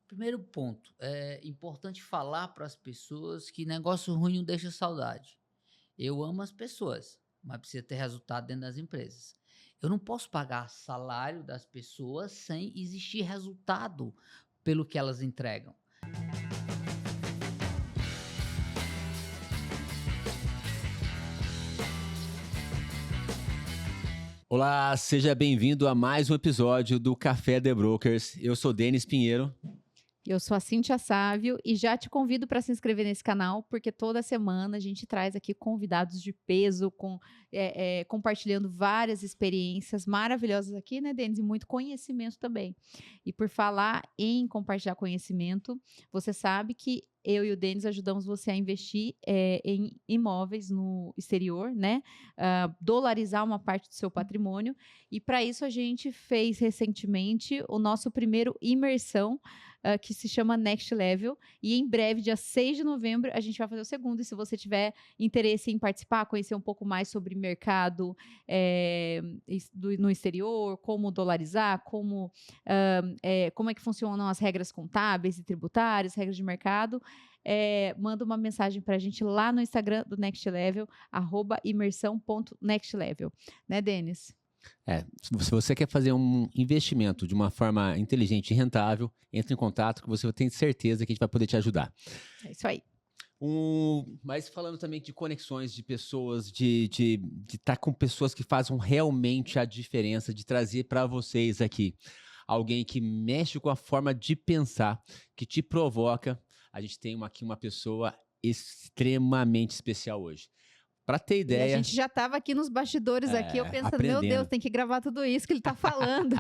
Primeiro ponto, é importante falar para as pessoas que negócio ruim não deixa saudade. Eu amo as pessoas, mas precisa ter resultado dentro das empresas. Eu não posso pagar salário das pessoas sem existir resultado pelo que elas entregam. Olá, seja bem-vindo a mais um episódio do Café The Brokers. Eu sou Denis Pinheiro. Eu sou a Cíntia Sávio e já te convido para se inscrever nesse canal, porque toda semana a gente traz aqui convidados de peso, compartilhando várias experiências maravilhosas aqui, né, Denis? E muito conhecimento também. E por falar em compartilhar conhecimento, você sabe que eu e o Denis ajudamos você a investir em imóveis no exterior, né? Dolarizar uma parte do seu patrimônio. E para isso a gente fez recentemente o nosso primeiro imersão, que se chama Next Level, e em breve, dia 6 de novembro, a gente vai fazer o segundo, e se você tiver interesse em participar, conhecer um pouco mais sobre mercado no exterior, como dolarizar, como é que funcionam as regras contábeis e tributárias, regras de mercado, manda uma mensagem para a gente lá no Instagram do Next Level, @imersão.nextlevel, né, Denis? Se você quer fazer um investimento de uma forma inteligente e rentável, entre em contato que você tem certeza que a gente vai poder te ajudar. É isso aí. Mas falando também de conexões de pessoas, de estar com pessoas que fazem realmente a diferença, de trazer para vocês aqui alguém que mexe com a forma de pensar, que te provoca. A gente tem aqui uma pessoa extremamente especial hoje. Para ter E a ideia, gente já estava aqui nos bastidores aqui, eu pensando, meu aprendendo. Deus, tem que gravar tudo isso que ele está falando,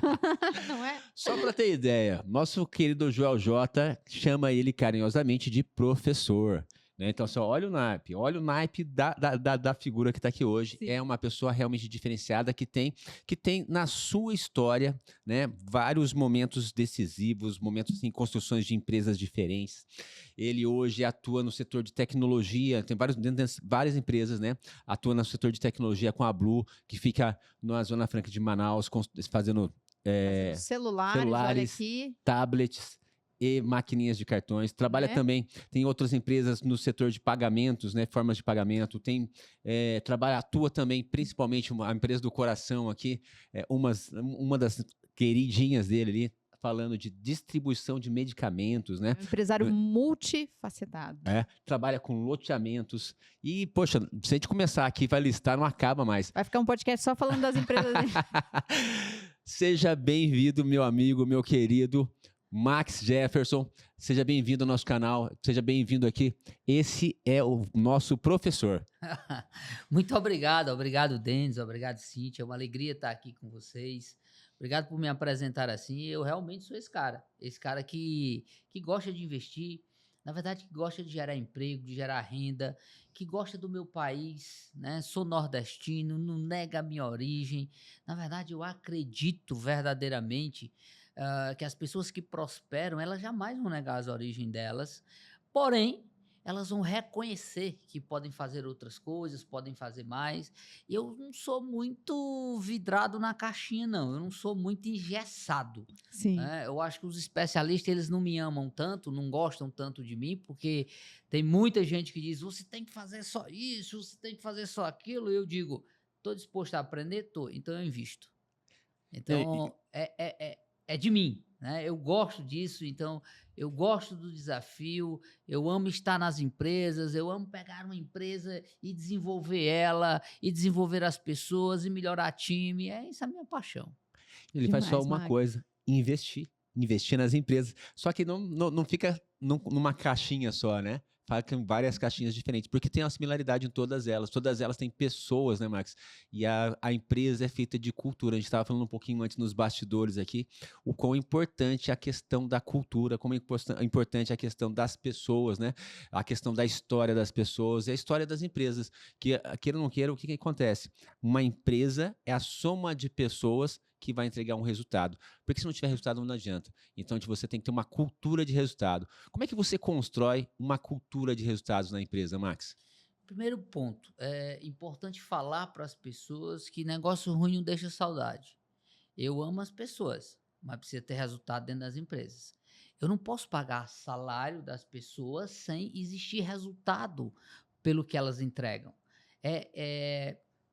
não é? Só para ter ideia, nosso querido Joel J chama ele carinhosamente de professor. Né? Então, só olha o naipe da figura que está aqui hoje. Sim. É uma pessoa realmente diferenciada que tem na sua história, né, vários momentos decisivos, momentos em construções de empresas diferentes. Ele hoje atua no setor de tecnologia, tem várias empresas, né? Atua no setor de tecnologia com a Blue, que fica na Zona Franca de Manaus, fazendo Celulares, olha aqui. tablets e maquininhas de cartões. Trabalha também, tem outras empresas no setor de pagamentos, né, formas de pagamento. Atua também, principalmente, a empresa do coração aqui, uma das queridinhas dele ali, falando de distribuição de medicamentos, né? Um empresário multifacetado. Trabalha com loteamentos. E, poxa, se a gente começar aqui, vai listar, não acaba mais. Vai ficar um podcast só falando das empresas dele. Seja bem-vindo, meu amigo, meu querido Max Jefferson. Seja bem-vindo ao nosso canal. Seja bem-vindo aqui. Esse é o nosso professor. Muito obrigado, Denis, obrigado, Cíntia. É uma alegria estar aqui com vocês. Obrigado por me apresentar assim. Eu realmente sou esse cara que gosta de investir, na verdade, que gosta de gerar emprego, de gerar renda, que gosta do meu país, né? Sou nordestino, não nega a minha origem. Na verdade, eu acredito verdadeiramente que as pessoas que prosperam, elas jamais vão negar as origens delas, porém, elas vão reconhecer que podem fazer outras coisas, podem fazer mais. Eu não sou muito vidrado na caixinha, não. Eu não sou muito engessado. Sim. Né? Eu acho que os especialistas, eles não me amam tanto, não gostam tanto de mim, porque tem muita gente que diz, você tem que fazer só isso, você tem que fazer só aquilo. E eu digo, estou disposto a aprender? Estou. Então eu invisto. Então, é de mim, né? Eu gosto disso, então eu gosto do desafio, eu amo estar nas empresas, eu amo pegar uma empresa e desenvolver ela, e desenvolver as pessoas, e melhorar time, essa é a minha paixão. Ele faz só uma coisa, investir nas empresas, só que não fica numa caixinha só, né? Fala que tem várias caixinhas diferentes, porque tem uma similaridade em todas elas têm pessoas, né, Max? E a empresa é feita de cultura. A gente estava falando um pouquinho antes nos bastidores aqui, o quão importante é a questão da cultura, como é importante a questão das pessoas, né? A questão da história das pessoas e a história das empresas, que queira ou não queira, o que acontece? Uma empresa é a soma de pessoas que vai entregar um resultado. Porque se não tiver resultado, não adianta. Então, você tem que ter uma cultura de resultado. Como é que você constrói uma cultura de resultados na empresa, Max? Primeiro ponto, é importante falar para as pessoas que negócio ruim não deixa saudade. Eu amo as pessoas, mas precisa ter resultado dentro das empresas. Eu não posso pagar salário das pessoas sem existir resultado pelo que elas entregam.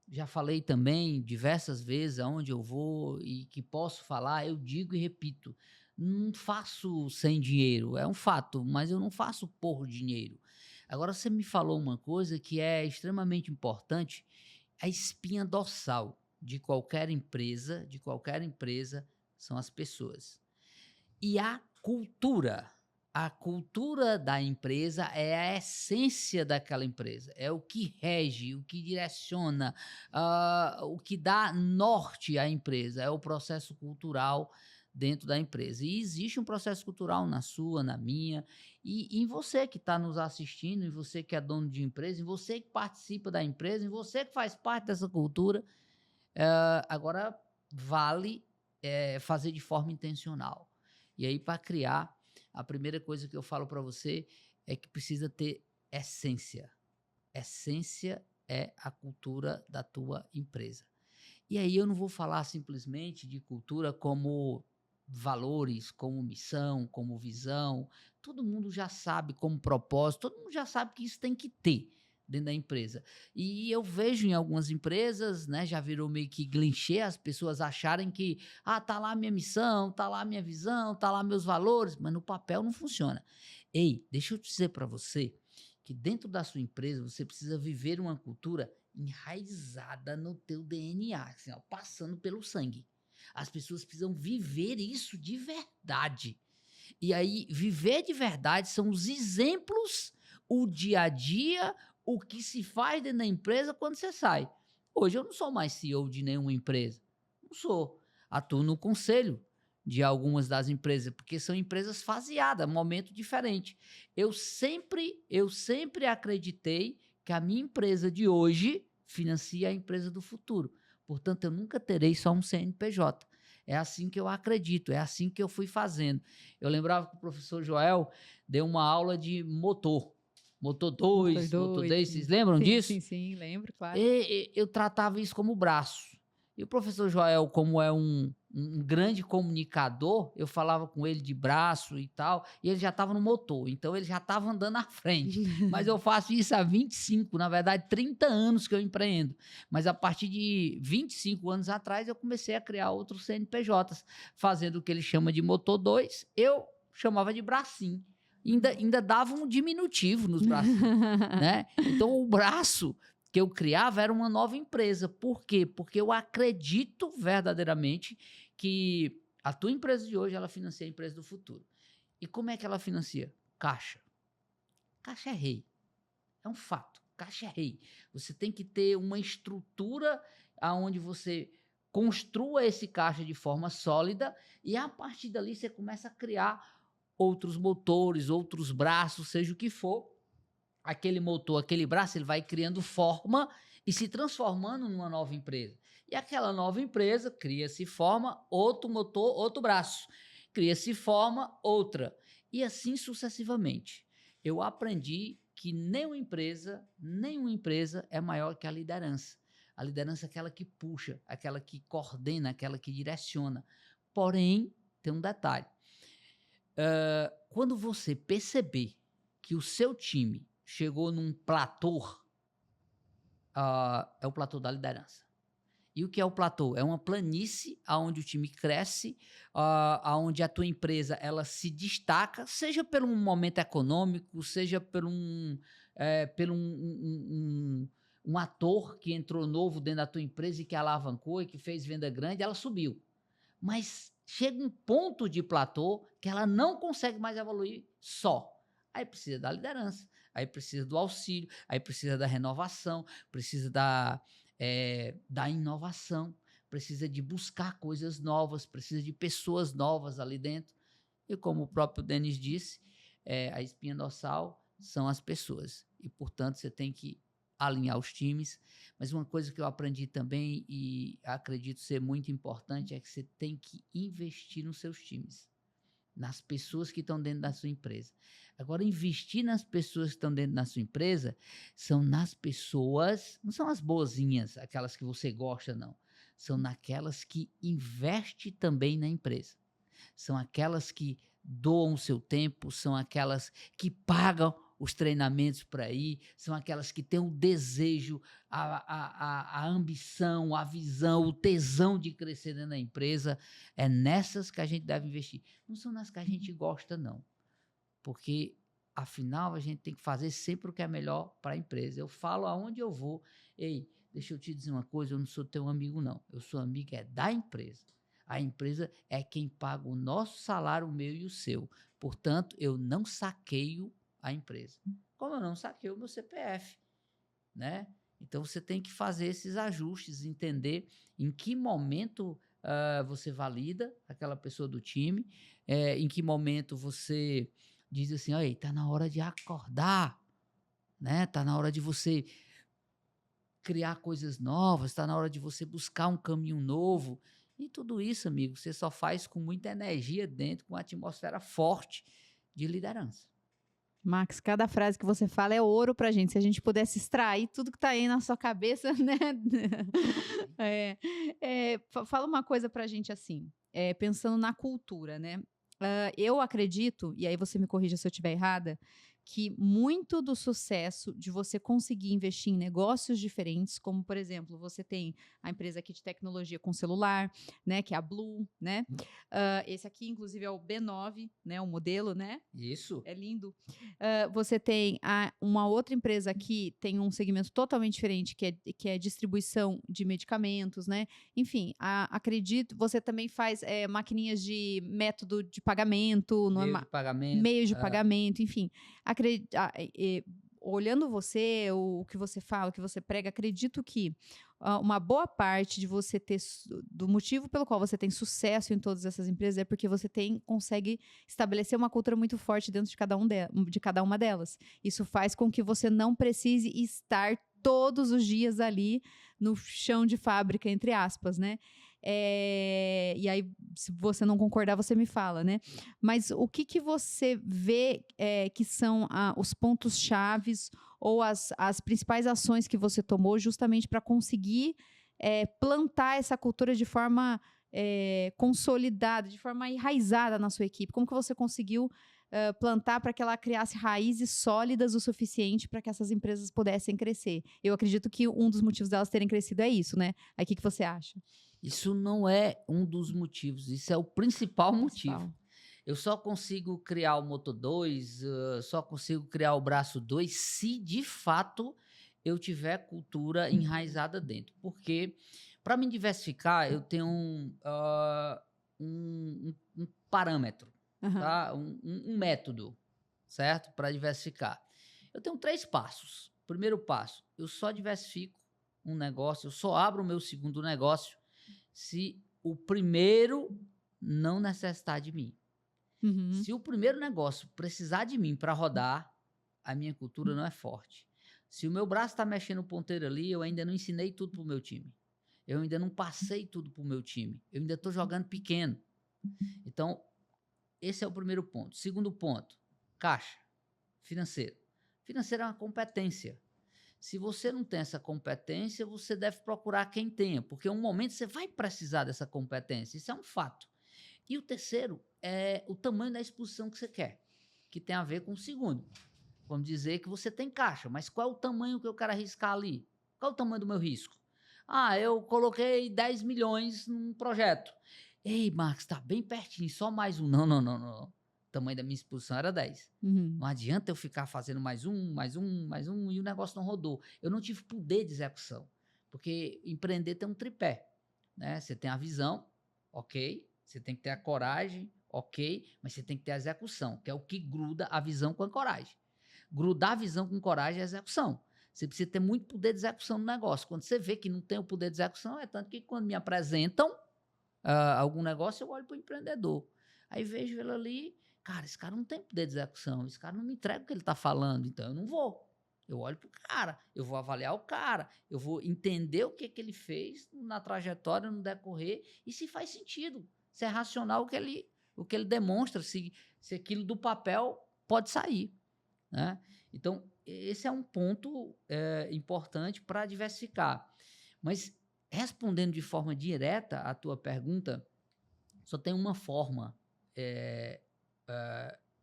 Já falei também diversas vezes aonde eu vou e que posso falar, eu digo e repito, não faço sem dinheiro, é um fato, mas eu não faço por dinheiro. Agora você me falou uma coisa que é extremamente importante, a espinha dorsal de qualquer empresa, são as pessoas. E a cultura da empresa é a essência daquela empresa, é o que rege, o que direciona, o que dá norte à empresa, é o processo cultural dentro da empresa. E existe um processo cultural na sua, na minha, e em você que está nos assistindo, em você que é dono de empresa, em você que participa da empresa, em você que faz parte dessa cultura. Agora, vale fazer de forma intencional. E aí, para criar, a primeira coisa que eu falo para você é que precisa ter essência. Essência é a cultura da tua empresa. E aí eu não vou falar simplesmente de cultura como valores, como missão, como visão. Todo mundo já sabe como propósito, todo mundo já sabe que isso tem que ter dentro da empresa. E eu vejo em algumas empresas, né, já virou meio que clichê as pessoas acharem que tá lá a minha missão, tá lá a minha visão, tá lá meus valores, mas no papel não funciona. Ei, deixa eu dizer para você que dentro da sua empresa você precisa viver uma cultura enraizada no teu DNA, assim, ó, passando pelo sangue. As pessoas precisam viver isso de verdade. E aí, viver de verdade são os exemplos, o dia a dia, o que se faz dentro da empresa quando você sai. Hoje eu não sou mais CEO de nenhuma empresa. Não sou. Atuo no conselho de algumas das empresas, porque são empresas faseadas, momento diferente. Eu sempre acreditei que a minha empresa de hoje financia a empresa do futuro. Portanto, eu nunca terei só um CNPJ. É assim que eu acredito, é assim que eu fui fazendo. Eu lembrava que o professor Joel deu uma aula de motor 2, motor 3, vocês lembram disso? Sim, lembro, claro. Eu tratava isso como braço. E o professor Joel, como é um grande comunicador, eu falava com ele de braço e tal, e ele já estava no motor, então ele já estava andando à frente. Mas eu faço isso há 25, na verdade 30 anos que eu empreendo. Mas a partir de 25 anos atrás, eu comecei a criar outros CNPJs, fazendo o que ele chama de motor 2, eu chamava de bracinho. Ainda dava um diminutivo nos bracinhos, né? Então o braço que eu criava era uma nova empresa. Por quê? Porque eu acredito verdadeiramente que a tua empresa de hoje, ela financia a empresa do futuro. E como é que ela financia? Caixa. Caixa é rei. É um fato. Caixa é rei. Você tem que ter uma estrutura onde você construa esse caixa de forma sólida e a partir dali você começa a criar outros motores, outros braços, seja o que for. Aquele motor, aquele braço, ele vai criando forma e se transformando numa nova empresa. E aquela nova empresa cria-se forma, outro motor, outro braço. Cria-se forma, outra. E assim sucessivamente. Eu aprendi que nenhuma empresa é maior que a liderança. A liderança é aquela que puxa, aquela que coordena, aquela que direciona. Porém, tem um detalhe. Quando você perceber que o seu time chegou num platô, é o platô da liderança. E o que é o platô? É uma planície onde o time cresce, onde a tua empresa ela se destaca, seja por um momento econômico, seja por um ator que entrou novo dentro da tua empresa e que alavancou e que fez venda grande, ela subiu. Mas chega um ponto de platô que ela não consegue mais evoluir só. Aí precisa da liderança, aí precisa do auxílio, aí precisa da renovação, precisa da inovação, precisa de buscar coisas novas, precisa de pessoas novas ali dentro. E como o próprio Denis disse, a espinha dorsal são as pessoas. E, portanto, você tem que alinhar os times. Mas uma coisa que eu aprendi também e acredito ser muito importante é que você tem que investir nos seus times, nas pessoas que estão dentro da sua empresa. Agora, investir nas pessoas que estão dentro da sua empresa são nas pessoas, não são as boazinhas, aquelas que você gosta, não. São naquelas que investem também na empresa. São aquelas que doam o seu tempo, são aquelas que pagam os treinamentos para ir, são aquelas que têm o desejo, a ambição, a visão, o tesão de crescer dentro da empresa. É nessas que a gente deve investir. Não são nas que a gente gosta, não. Porque, afinal, a gente tem que fazer sempre o que é melhor para a empresa. Eu falo aonde eu vou. Ei, deixa eu te dizer uma coisa, eu não sou teu amigo, não. Eu sou amigo da empresa. A empresa é quem paga o nosso salário, o meu e o seu. Portanto, eu não saqueio a empresa. Como eu não saqueio o meu CPF, né? Então, você tem que fazer esses ajustes, entender em que momento você valida aquela pessoa do time, em que momento você diz assim, olha, está na hora de acordar, né? Está na hora de você criar coisas novas, está na hora de você buscar um caminho novo. E tudo isso, amigo, você só faz com muita energia dentro, com uma atmosfera forte de liderança. Max, cada frase que você fala é ouro pra gente. Se a gente pudesse extrair tudo que tá aí na sua cabeça, né? Fala uma coisa pra gente assim, pensando na cultura, né? Eu acredito, e aí você me corrija se eu estiver errada, que muito do sucesso de você conseguir investir em negócios diferentes, como, por exemplo, você tem a empresa aqui de tecnologia com celular, né, que é a Blue, né? Esse aqui, inclusive, é o B9, né, o modelo, né? Isso. É lindo. Você tem uma outra empresa aqui, tem um segmento totalmente diferente, que é distribuição de medicamentos, né? Enfim, acredito, você também faz maquininhas de método de pagamento, Meio de pagamento. meios de pagamento, enfim. Olhando você, o que você fala, o que você prega, acredito que uma boa parte de você ter, do motivo pelo qual você tem sucesso em todas essas empresas é porque você consegue estabelecer uma cultura muito forte dentro de cada uma delas. Isso faz com que você não precise estar todos os dias ali no chão de fábrica, entre aspas, né? E aí, se você não concordar, você me fala, né? Mas o que você vê que são os pontos chaves ou as principais ações que você tomou justamente para conseguir plantar essa cultura de forma consolidada, de forma enraizada na sua equipe? Como que você conseguiu plantar para que ela criasse raízes sólidas o suficiente para que essas empresas pudessem crescer? Eu acredito que um dos motivos delas terem crescido é isso, né? Aí o que você acha? Isso não é um dos motivos, isso é o principal motivo. Eu só consigo criar o Moto 2, só consigo criar o Braço 2 se de fato eu tiver cultura enraizada dentro. Porque para me diversificar, eu tenho um parâmetro, tá? Um método, certo? Para diversificar. Eu tenho 3 passos. Primeiro passo, eu só diversifico um negócio, eu só abro o meu segundo negócio se o primeiro não necessitar de mim. Se o primeiro negócio precisar de mim para rodar, a minha cultura não é forte. Se o meu braço está mexendo o ponteiro ali, eu ainda não ensinei tudo para o meu time. Eu ainda não passei tudo para o meu time. Eu ainda estou jogando pequeno. Então, esse é o primeiro ponto. Segundo ponto, caixa, financeiro. Financeiro é uma competência. Se você não tem essa competência, você deve procurar quem tenha, porque em um momento você vai precisar dessa competência. Isso é um fato. E o terceiro é o tamanho da exposição que você quer, que tem a ver com o segundo. Vamos dizer que você tem caixa, mas qual é o tamanho que eu quero arriscar ali? Qual é o tamanho do meu risco? Eu coloquei 10 milhões num projeto. Ei, Marcos, está bem pertinho, só mais um. Não. O tamanho da minha exposição era 10. Não adianta eu ficar fazendo mais um, e o negócio não rodou. Eu não tive poder de execução, porque empreender tem um tripé, né? Você tem a visão, ok, você tem que ter a coragem, ok, mas você tem que ter a execução, que é o que gruda a visão com a coragem. Grudar a visão com coragem é a execução. Você precisa ter muito poder de execução no negócio. Quando você vê que não tem o poder de execução, é tanto que quando me apresentam algum negócio, eu olho para o empreendedor. Aí vejo ele ali, cara, esse cara não tem poder de execução, esse cara não me entrega o que ele está falando, então eu não vou. Eu olho para o cara, eu vou avaliar o cara, eu vou entender o que ele fez na trajetória, no decorrer, e se faz sentido, se é racional o que ele demonstra, se aquilo do papel pode sair, né? Então, esse é um ponto importante para diversificar. Mas, respondendo de forma direta à tua pergunta, só tem uma forma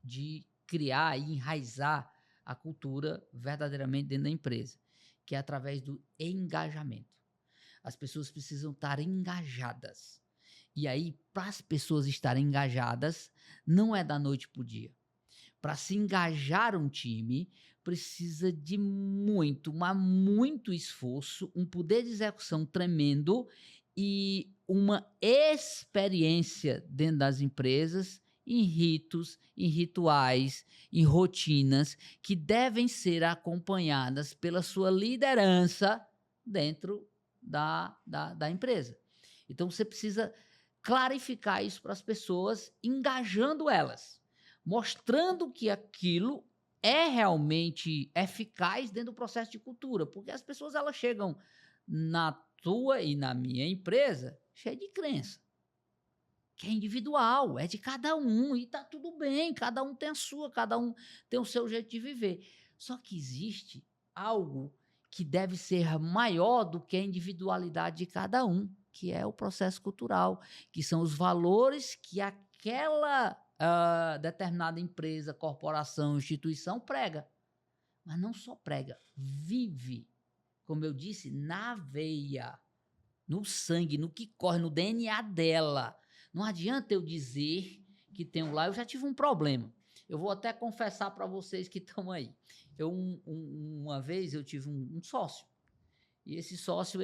de criar e enraizar a cultura verdadeiramente dentro da empresa, que é através do engajamento. As pessoas precisam estar engajadas. E aí, para as pessoas estarem engajadas, não é da noite para o dia. Para se engajar um time, precisa de muito, mas muito esforço, um poder de execução tremendo e uma experiência dentro das empresas em ritos, em rituais, em rotinas que devem ser acompanhadas pela sua liderança dentro da empresa. Então, você precisa clarificar isso para as pessoas, engajando elas, mostrando que aquilo é realmente eficaz dentro do processo de cultura, porque as pessoas elas chegam na tua e na minha empresa cheia de crença, que é individual, é de cada um e tá tudo bem, cada um tem a sua, cada um tem o seu jeito de viver. Só que existe algo que deve ser maior do que a individualidade de cada um, que é o processo cultural, que são os valores que aquela determinada empresa, corporação, instituição prega. Mas não só prega, vive, como eu disse, na veia, no sangue, no que corre, no DNA dela. Não adianta eu dizer que tenho lá, eu já tive um problema. Eu vou até confessar para vocês que estão aí. Uma vez eu tive um sócio, e esse sócio,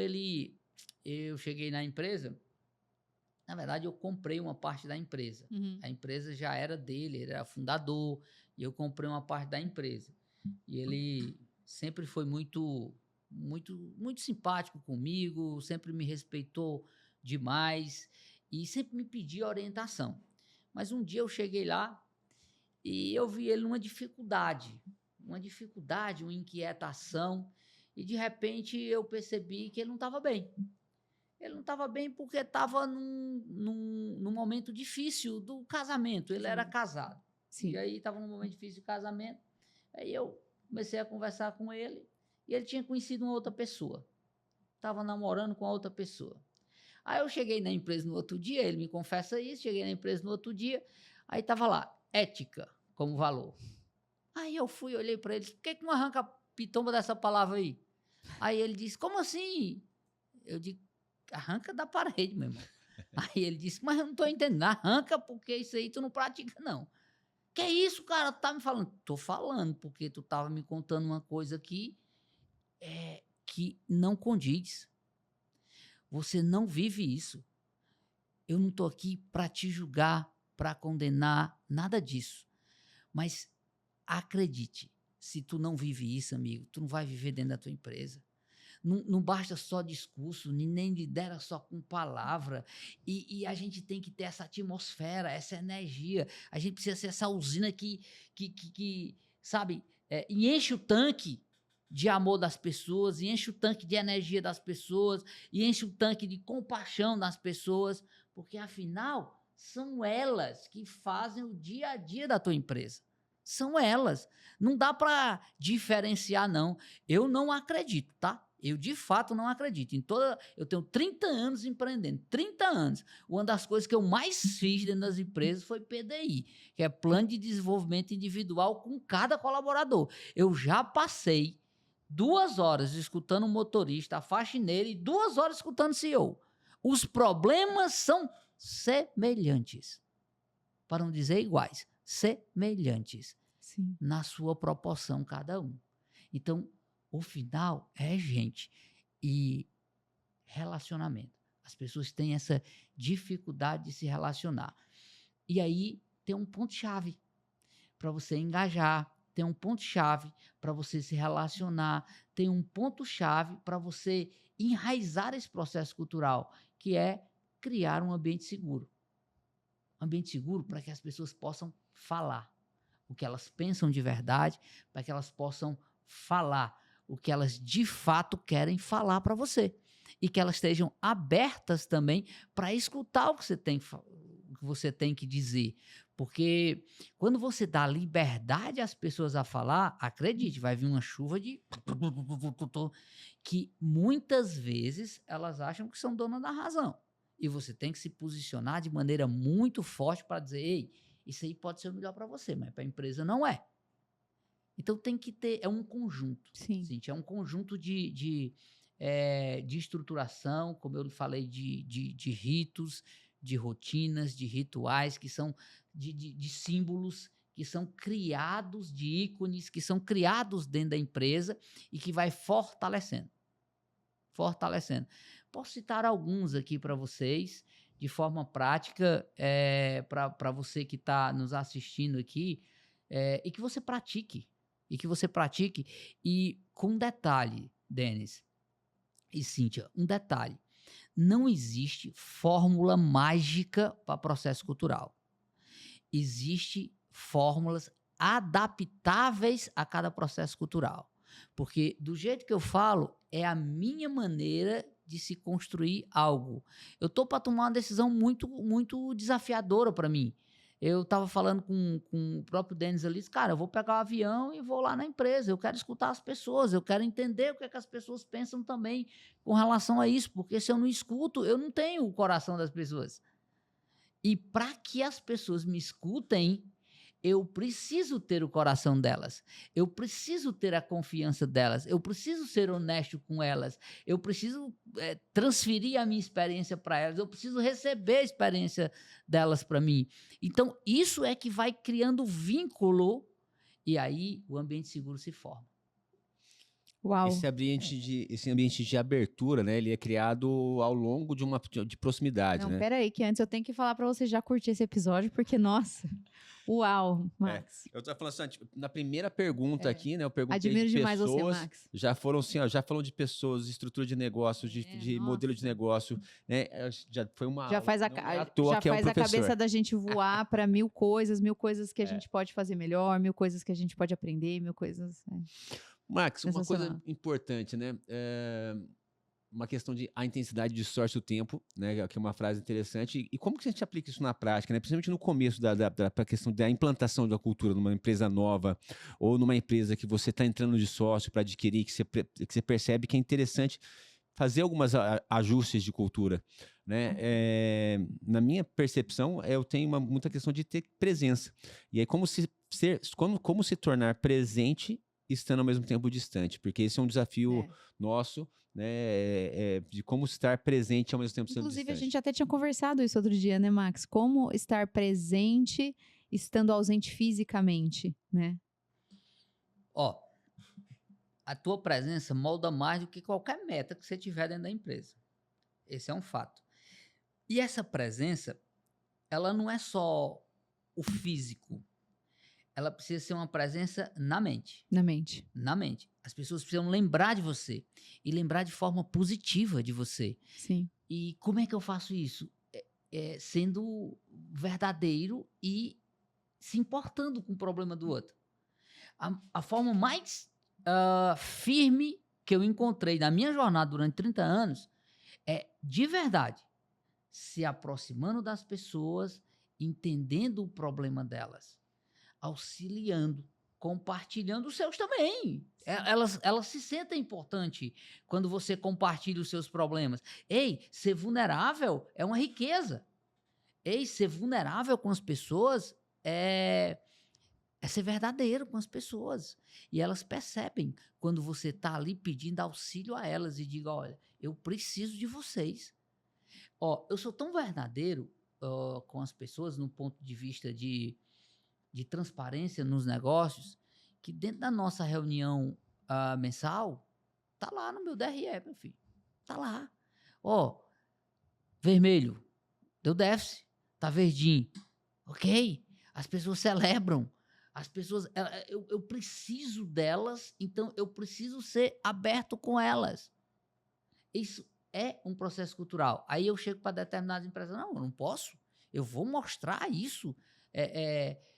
eu cheguei na empresa, na verdade eu comprei uma parte da empresa. A empresa já era dele, ele era fundador, e eu comprei uma parte da empresa. E ele sempre foi muito, muito, muito simpático comigo, sempre me respeitou demais e sempre me pedia orientação. Mas um dia eu cheguei lá e eu vi ele numa dificuldade, uma inquietação, e de repente eu percebi que ele não estava bem. Ele não estava bem porque estava num momento difícil do casamento. Ele era casado. Sim. E aí estava num momento difícil do casamento. Aí eu comecei a conversar com ele e ele tinha conhecido uma outra pessoa. Estava namorando com a outra pessoa. Aí eu cheguei na empresa no outro dia, ele me confessa isso, cheguei na empresa no outro dia, aí estava lá, ética como valor. Aí eu fui, olhei para ele, por que não arranca a pitomba dessa palavra aí? Aí ele disse, como assim? Eu digo, arranca da parede, meu irmão. Aí ele disse, mas eu não estou entendendo, arranca porque isso aí tu não pratica, não. Que isso, cara? Tu tá me falando? Tô falando, porque tu tava me contando uma coisa aqui que não condiz. Você não vive isso. Eu não tô aqui para te julgar, para condenar, nada disso. Mas acredite, se tu não vive isso, amigo, tu não vai viver dentro da tua empresa. Não basta só discurso, nem lidera só com palavra. E a gente tem que ter essa atmosfera, essa energia. A gente precisa ser essa usina que sabe, e enche o tanque de amor das pessoas, e enche o tanque de energia das pessoas, e enche o tanque de compaixão das pessoas, porque, afinal, são elas que fazem o dia a dia da tua empresa. São elas. Não dá para diferenciar, não. Eu não acredito, tá? Eu, de fato, não acredito. Eu tenho 30 anos empreendendo, 30 anos. Uma das coisas que eu mais fiz dentro das empresas foi PDI, que é Plano de Desenvolvimento Individual com cada colaborador. Eu já passei 2 horas escutando o motorista, a faxineira, e 2 horas escutando o CEO. Os problemas são semelhantes, para não dizer iguais, semelhantes. Sim. Na sua proporção cada um. Então, o final é gente e relacionamento. As pessoas têm essa dificuldade de se relacionar. E aí tem um ponto-chave para você engajar, tem um ponto-chave para você se relacionar, tem um ponto-chave para você enraizar esse processo cultural, que é criar um ambiente seguro. Um ambiente seguro para que as pessoas possam falar o que elas pensam de verdade, para que elas possam falar o que elas de fato querem falar para você. E que elas estejam abertas também para escutar o que você tem que dizer. Porque quando você dá liberdade às pessoas a falar, acredite, vai vir uma chuva de... que muitas vezes elas acham que são donas da razão. E você tem que se posicionar de maneira muito forte para dizer, ei, Isso aí pode ser o melhor para você, mas para a empresa não é. Então tem que ter, é um conjunto. Sim. Gente, é um conjunto de estruturação, como eu lhe falei, de ritos, de rotinas, de rituais, que são de símbolos, que são criados, de ícones, que são criados dentro da empresa e que vai fortalecendo. Posso citar alguns aqui para vocês, de forma prática, para você que está nos assistindo aqui, e que você pratique. E com um detalhe, Denis e Cíntia, um detalhe. Não existe fórmula mágica para processo cultural. Existem fórmulas adaptáveis a cada processo cultural. Porque, do jeito que eu falo, é a minha maneira de se construir algo. Eu estou para tomar uma decisão muito, muito desafiadora para mim. Eu estava falando com o próprio Denis ali, disse, cara, eu vou pegar o avião e vou lá na empresa, eu quero escutar as pessoas, eu quero entender o que é que as pessoas pensam também com relação a isso, porque se eu não escuto, eu não tenho o coração das pessoas. E para que as pessoas me escutem, eu preciso ter o coração delas, eu preciso ter a confiança delas, eu preciso ser honesto com elas, eu preciso transferir a minha experiência para elas, eu preciso receber a experiência delas para mim. Então, isso é que vai criando vínculo e aí o ambiente seguro se forma. Uau. Esse ambiente de abertura, né? Ele é criado ao longo de proximidade, Não, né? peraí, que antes eu tenho que falar para você já curtir esse episódio, porque, nossa, uau, Max. Eu tô falando assim, tipo, na primeira pergunta aqui, né? Eu perguntei Admiro de demais pessoas, você, Max. já foram assim, ó, já falou de pessoas, de estrutura de negócio, de modelo de negócio, né? Já foi uma já aula, faz, não é à toa já que é um faz a professor. cabeça da gente voar para mil coisas que a gente pode fazer melhor, 1000 coisas que a gente pode aprender, 1000 coisas... Max, uma coisa importante, né? Uma questão de a intensidade distorce o tempo, né? Que é uma frase interessante. E como que a gente aplica isso na prática, né? Principalmente no começo da questão da implantação da cultura numa empresa nova ou numa empresa que você está entrando de sócio para adquirir, que você percebe que é interessante fazer alguns ajustes de cultura, né? Na minha percepção, eu tenho muita questão de ter presença. E aí como se tornar presente estando ao mesmo tempo distante, porque esse é um desafio nosso, né, de como estar presente ao mesmo tempo sendo distante. Inclusive, a gente até tinha conversado isso outro dia, né, Max? Como estar presente estando ausente fisicamente, né? Ó, a tua presença molda mais do que qualquer meta que você tiver dentro da empresa. Esse é um fato. E essa presença, ela não é só o físico. Ela precisa ser uma presença na mente. Na mente. Na mente. As pessoas precisam lembrar de você. E lembrar de forma positiva de você. Sim. E como é que eu faço isso? Sendo verdadeiro e se importando com o problema do outro. A forma mais firme que eu encontrei na minha jornada durante 30 anos é, de verdade, se aproximando das pessoas, entendendo o problema delas, auxiliando, compartilhando os seus também. Elas se sentem importantes quando você compartilha os seus problemas. Ei, ser vulnerável é uma riqueza. Ei, ser vulnerável com as pessoas é ser verdadeiro com as pessoas. E elas percebem quando você está ali pedindo auxílio a elas e diga, olha, eu preciso de vocês. Eu sou tão verdadeiro com as pessoas no ponto de vista de transparência nos negócios, que dentro da nossa reunião mensal, tá lá no meu DRE, meu filho. Tá lá. Vermelho, deu déficit, tá verdinho. Ok? As pessoas celebram. As pessoas, eu preciso delas, então eu preciso ser aberto com elas. Isso é um processo cultural. Aí eu chego para determinadas empresas, não, eu não posso. Eu vou mostrar isso.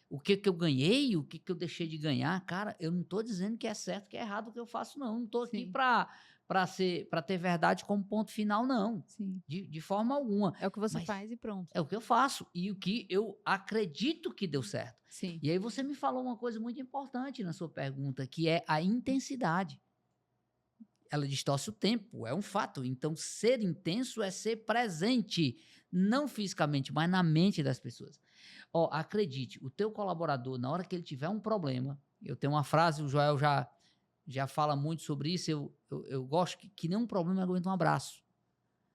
O que eu ganhei, o que eu deixei de ganhar. Cara, eu não estou dizendo que é certo, que é errado o que eu faço, não. Não estou aqui para ter verdade como ponto final, não. Sim. De forma alguma. É o que você faz e pronto. É o que eu faço e o que eu acredito que deu certo. Sim. E aí você me falou uma coisa muito importante na sua pergunta, que é a intensidade. Ela distorce o tempo, é um fato. Então, ser intenso é ser presente, não fisicamente, mas na mente das pessoas. Acredite, o teu colaborador, na hora que ele tiver um problema, eu tenho uma frase, o Joel já fala muito sobre isso, eu gosto que nenhum problema aguenta um abraço,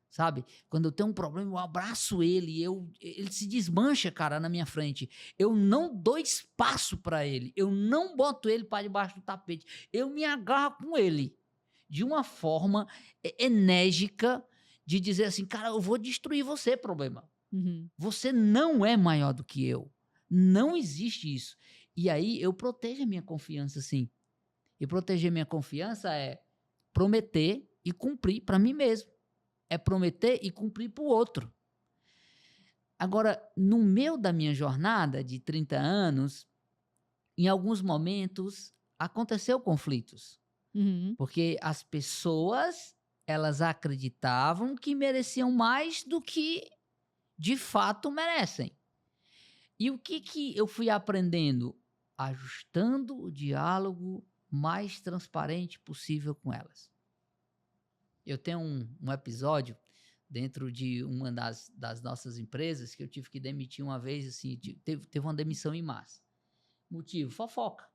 sabe? Quando eu tenho um problema, eu abraço ele, ele se desmancha, cara, na minha frente. Eu não dou espaço para ele, eu não boto ele para debaixo do tapete, eu me agarro com ele de uma forma enérgica de dizer assim, cara, eu vou destruir você, problema. Você não é maior do que eu. Não existe isso. E aí eu protejo a minha confiança, sim. E proteger minha confiança é prometer e cumprir para mim mesmo. É prometer e cumprir para o outro. Agora, no meio da minha jornada de 30 anos, em alguns momentos, aconteceu conflitos. Porque as pessoas, elas acreditavam que mereciam mais do que de fato merecem. E o que eu fui aprendendo? Ajustando o diálogo mais transparente possível com elas. Eu tenho um episódio dentro de uma das nossas empresas que eu tive que demitir uma vez, assim, teve uma demissão em massa. Motivo, fofoca.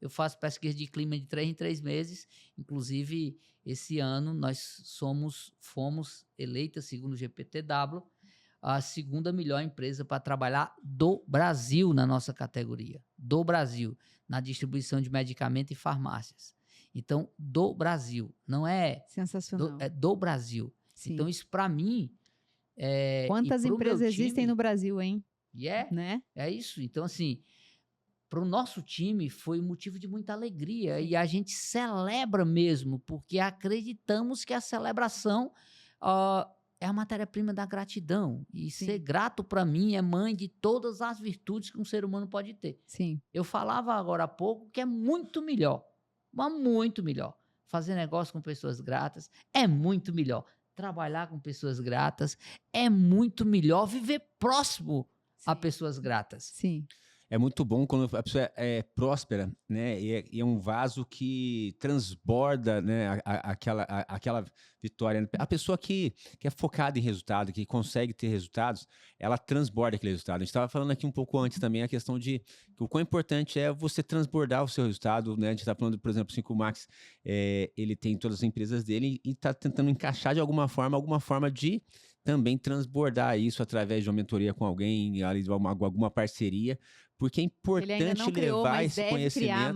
Eu faço pesquisa de clima de 3 em 3 meses, inclusive esse ano nós fomos eleitas, segundo o GPTW, a segunda melhor empresa para trabalhar do Brasil na nossa categoria. Do Brasil, na distribuição de medicamento e farmácias. Então, do Brasil, não é... Sensacional. É do Brasil. Sim. Então, isso para mim... Quantas empresas existem no Brasil, hein? Né? É isso. Então, assim, para o nosso time foi motivo de muita alegria. Sim. E a gente celebra mesmo, porque acreditamos que a celebração é a matéria-prima da gratidão. E Sim. ser grato, para mim, é mãe de todas as virtudes que um ser humano pode ter. Sim. Eu falava agora há pouco que é muito melhor, mas muito melhor. Fazer negócio com pessoas gratas é muito melhor. Trabalhar com pessoas gratas é muito melhor. Viver próximo Sim. a pessoas gratas. Sim. É muito bom quando a pessoa é próspera, né? E é um vaso que transborda, né? Aquela vitória. A pessoa que é focada em resultado, que consegue ter resultados, ela transborda aquele resultado. A gente estava falando aqui um pouco antes também a questão de que o quão importante é você transbordar o seu resultado, né? A gente está falando, por exemplo, assim, que o Max, ele tem todas as empresas dele e está tentando encaixar de alguma forma de também transbordar isso através de uma mentoria com alguém, alguma parceria, porque é importante levar esse conhecimento.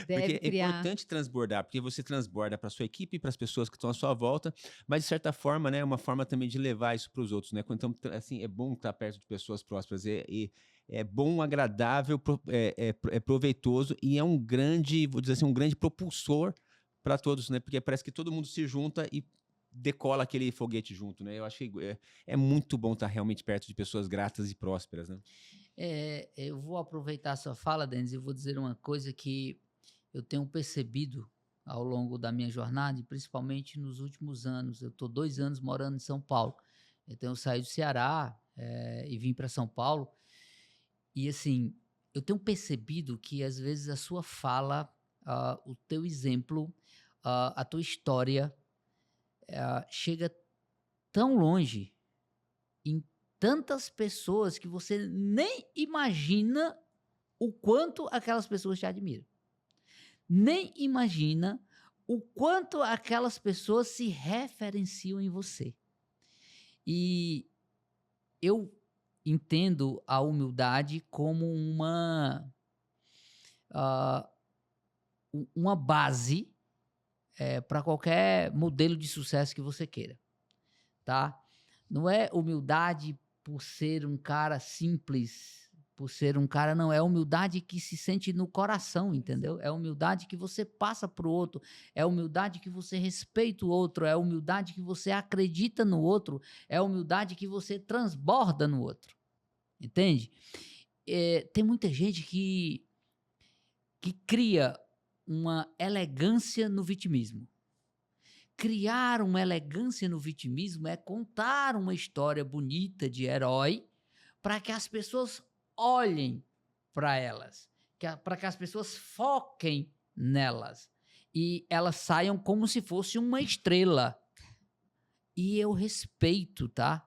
Porque é importante transbordar, porque você transborda para sua equipe, para as pessoas que estão à sua volta, mas de certa forma, né, é uma forma também de levar isso para os outros, né? Então, assim, é bom estar perto de pessoas prósperas, é bom, agradável, é proveitoso e é um grande, vou dizer assim, um grande propulsor para todos, né? Porque parece que todo mundo se junta e decola aquele foguete junto, né? Eu acho que é muito bom estar realmente perto de pessoas gratas e prósperas, né? Eu vou aproveitar a sua fala, Denis, e vou dizer uma coisa que eu tenho percebido ao longo da minha jornada, e principalmente nos últimos anos. Eu estou 2 anos morando em São Paulo. Então, eu saí do Ceará e vim para São Paulo. E, assim, eu tenho percebido que, às vezes, a sua fala, o teu exemplo, a tua história chega tão longe em tantas pessoas que você nem imagina o quanto aquelas pessoas te admiram. Nem imagina o quanto aquelas pessoas se referenciam em você. E eu entendo a humildade como uma base para qualquer modelo de sucesso que você queira, tá? Não é humildade por ser um cara simples, por ser um cara, não. É humildade que se sente no coração, entendeu? É humildade que você passa para o outro, é humildade que você respeita o outro, é humildade que você acredita no outro, é humildade que você transborda no outro, entende? Tem muita gente que cria uma elegância no vitimismo. Criar uma elegância no vitimismo é contar uma história bonita de herói para que as pessoas olhem para elas, para que as pessoas foquem nelas e elas saiam como se fosse uma estrela. E eu respeito, tá?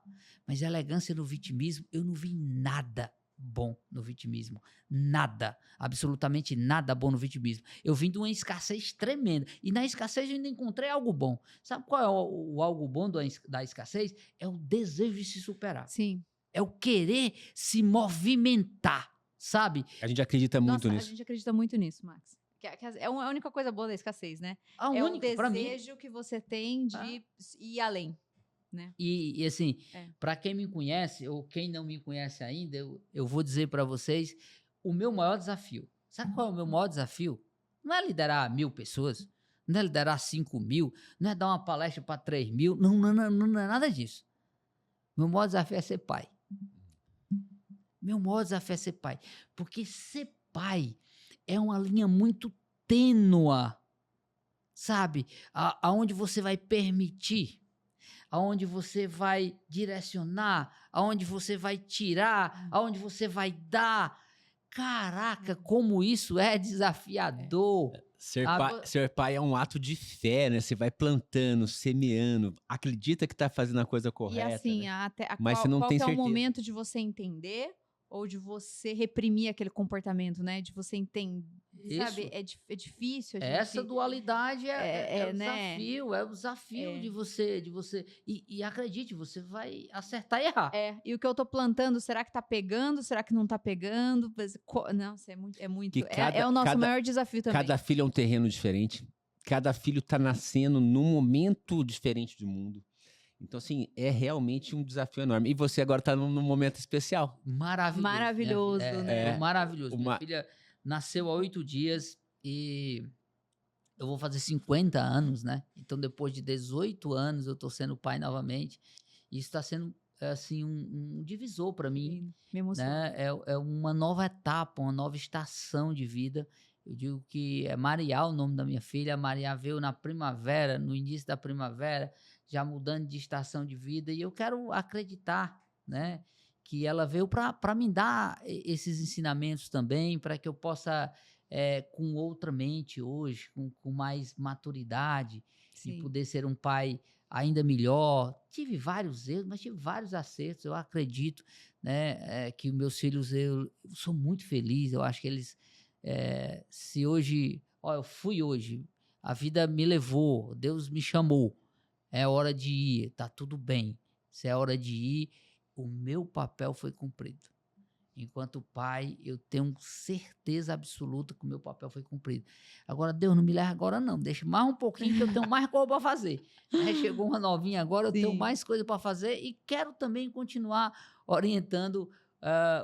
Mas elegância no vitimismo, eu não vi nada bom no vitimismo. Nada. Absolutamente nada bom no vitimismo. Eu vim de uma escassez tremenda. E na escassez eu ainda encontrei algo bom. Sabe qual é o algo bom da escassez? É o desejo de se superar. Sim. É o querer se movimentar, sabe? A gente acredita muito Nossa, nisso. a gente acredita muito nisso, Max. É a única coisa boa da escassez, né? É o desejo que você tem de ir além. Né? E assim, para quem me conhece ou quem não me conhece ainda, eu vou dizer para vocês o meu maior desafio. Sabe qual é o meu maior desafio? Não é liderar 1.000 pessoas, não é liderar 5.000, não é dar uma palestra para 3.000, não é nada disso. Meu maior desafio é ser pai. Meu maior desafio é ser pai. Porque ser pai é uma linha muito tênua, sabe? Aonde você vai permitir, aonde você vai direcionar, aonde você vai tirar, aonde você vai dar. Caraca, como isso é desafiador. Ser pai é um ato de fé, né? Você vai plantando, semeando, acredita que está fazendo a coisa correta. E assim, né? Mas você não tem certeza. É o momento de você entender ou de você reprimir aquele comportamento, né? De você entender, sabe? É difícil. Essa dualidade é o desafio, é o desafio de você. E acredite, você vai acertar e errar. E o que eu tô plantando, será que tá pegando? Será que não tá pegando? Nossa, é muito. É o nosso maior desafio também. Cada filho é um terreno diferente. Cada filho tá nascendo num momento diferente do mundo. Então, assim, é realmente um desafio enorme. E você agora está num momento especial. Maravilhoso. Né? Maravilhoso. Minha filha nasceu há 8 dias e eu vou fazer 50 anos, né? Então, depois de 18 anos, eu estou sendo pai novamente. E isso está sendo, assim, um divisor para mim. Me emociona. Né? É uma nova etapa, uma nova estação de vida. Eu digo que é Maria o nome da minha filha. A Maria veio na primavera, no início da primavera, já mudando de estação de vida, e eu quero acreditar, né, que ela veio para me dar esses ensinamentos também, para que eu possa, com outra mente hoje, com mais maturidade, e poder ser um pai ainda melhor. Tive vários erros, mas tive vários acertos. Eu acredito, né, que meus filhos, eu sou muito feliz. Eu acho que eles, se hoje, eu fui hoje, a vida me levou, Deus me chamou. É hora de ir, tá tudo bem. Se é hora de ir, o meu papel foi cumprido. Enquanto pai, eu tenho certeza absoluta que o meu papel foi cumprido. Agora, Deus, não me leva agora não, deixa mais um pouquinho que eu tenho mais coisa para fazer. Chegou uma novinha agora, eu tenho mais coisa para fazer e quero também continuar orientando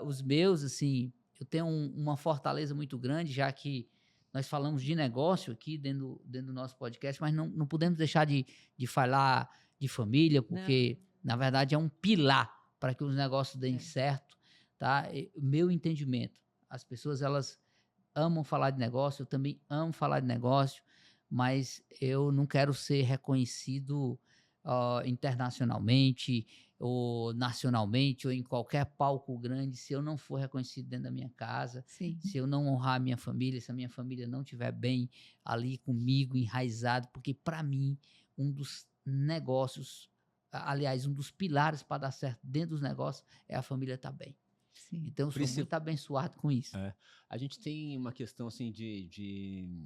os meus, assim. Eu tenho uma fortaleza muito grande, já que nós falamos de negócio aqui dentro do nosso podcast, mas não podemos deixar de falar de família, porque, na verdade, é um pilar para que os negócios deem certo. Tá? Meu entendimento, as pessoas, elas amam falar de negócio, eu também amo falar de negócio, mas eu não quero ser reconhecido internacionalmente, ou nacionalmente, ou em qualquer palco grande, se eu não for reconhecido dentro da minha casa, se eu não honrar a minha família, se a minha família não estiver bem ali comigo, enraizado, porque para mim, um dos negócios, aliás, um dos pilares para dar certo dentro dos negócios é a família estar bem. Então, eu sou muito abençoado com isso. A gente tem uma questão assim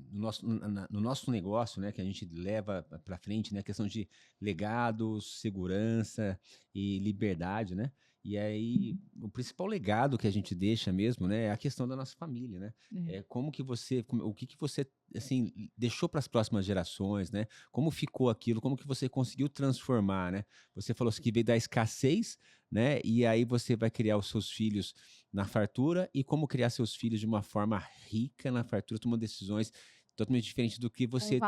no nosso negócio, né, que a gente leva para frente, né, a questão de legado, segurança e liberdade, né? E aí, o principal legado que a gente deixa mesmo, né, é a questão da nossa família, né? O que você, assim, deixou para as próximas gerações, né? Como ficou aquilo, como que você conseguiu transformar, né? Você falou assim, que veio da escassez, né? E aí você vai criar os seus filhos na fartura, e como criar seus filhos de uma forma rica na fartura, tomando decisões totalmente diferentes do que você... Com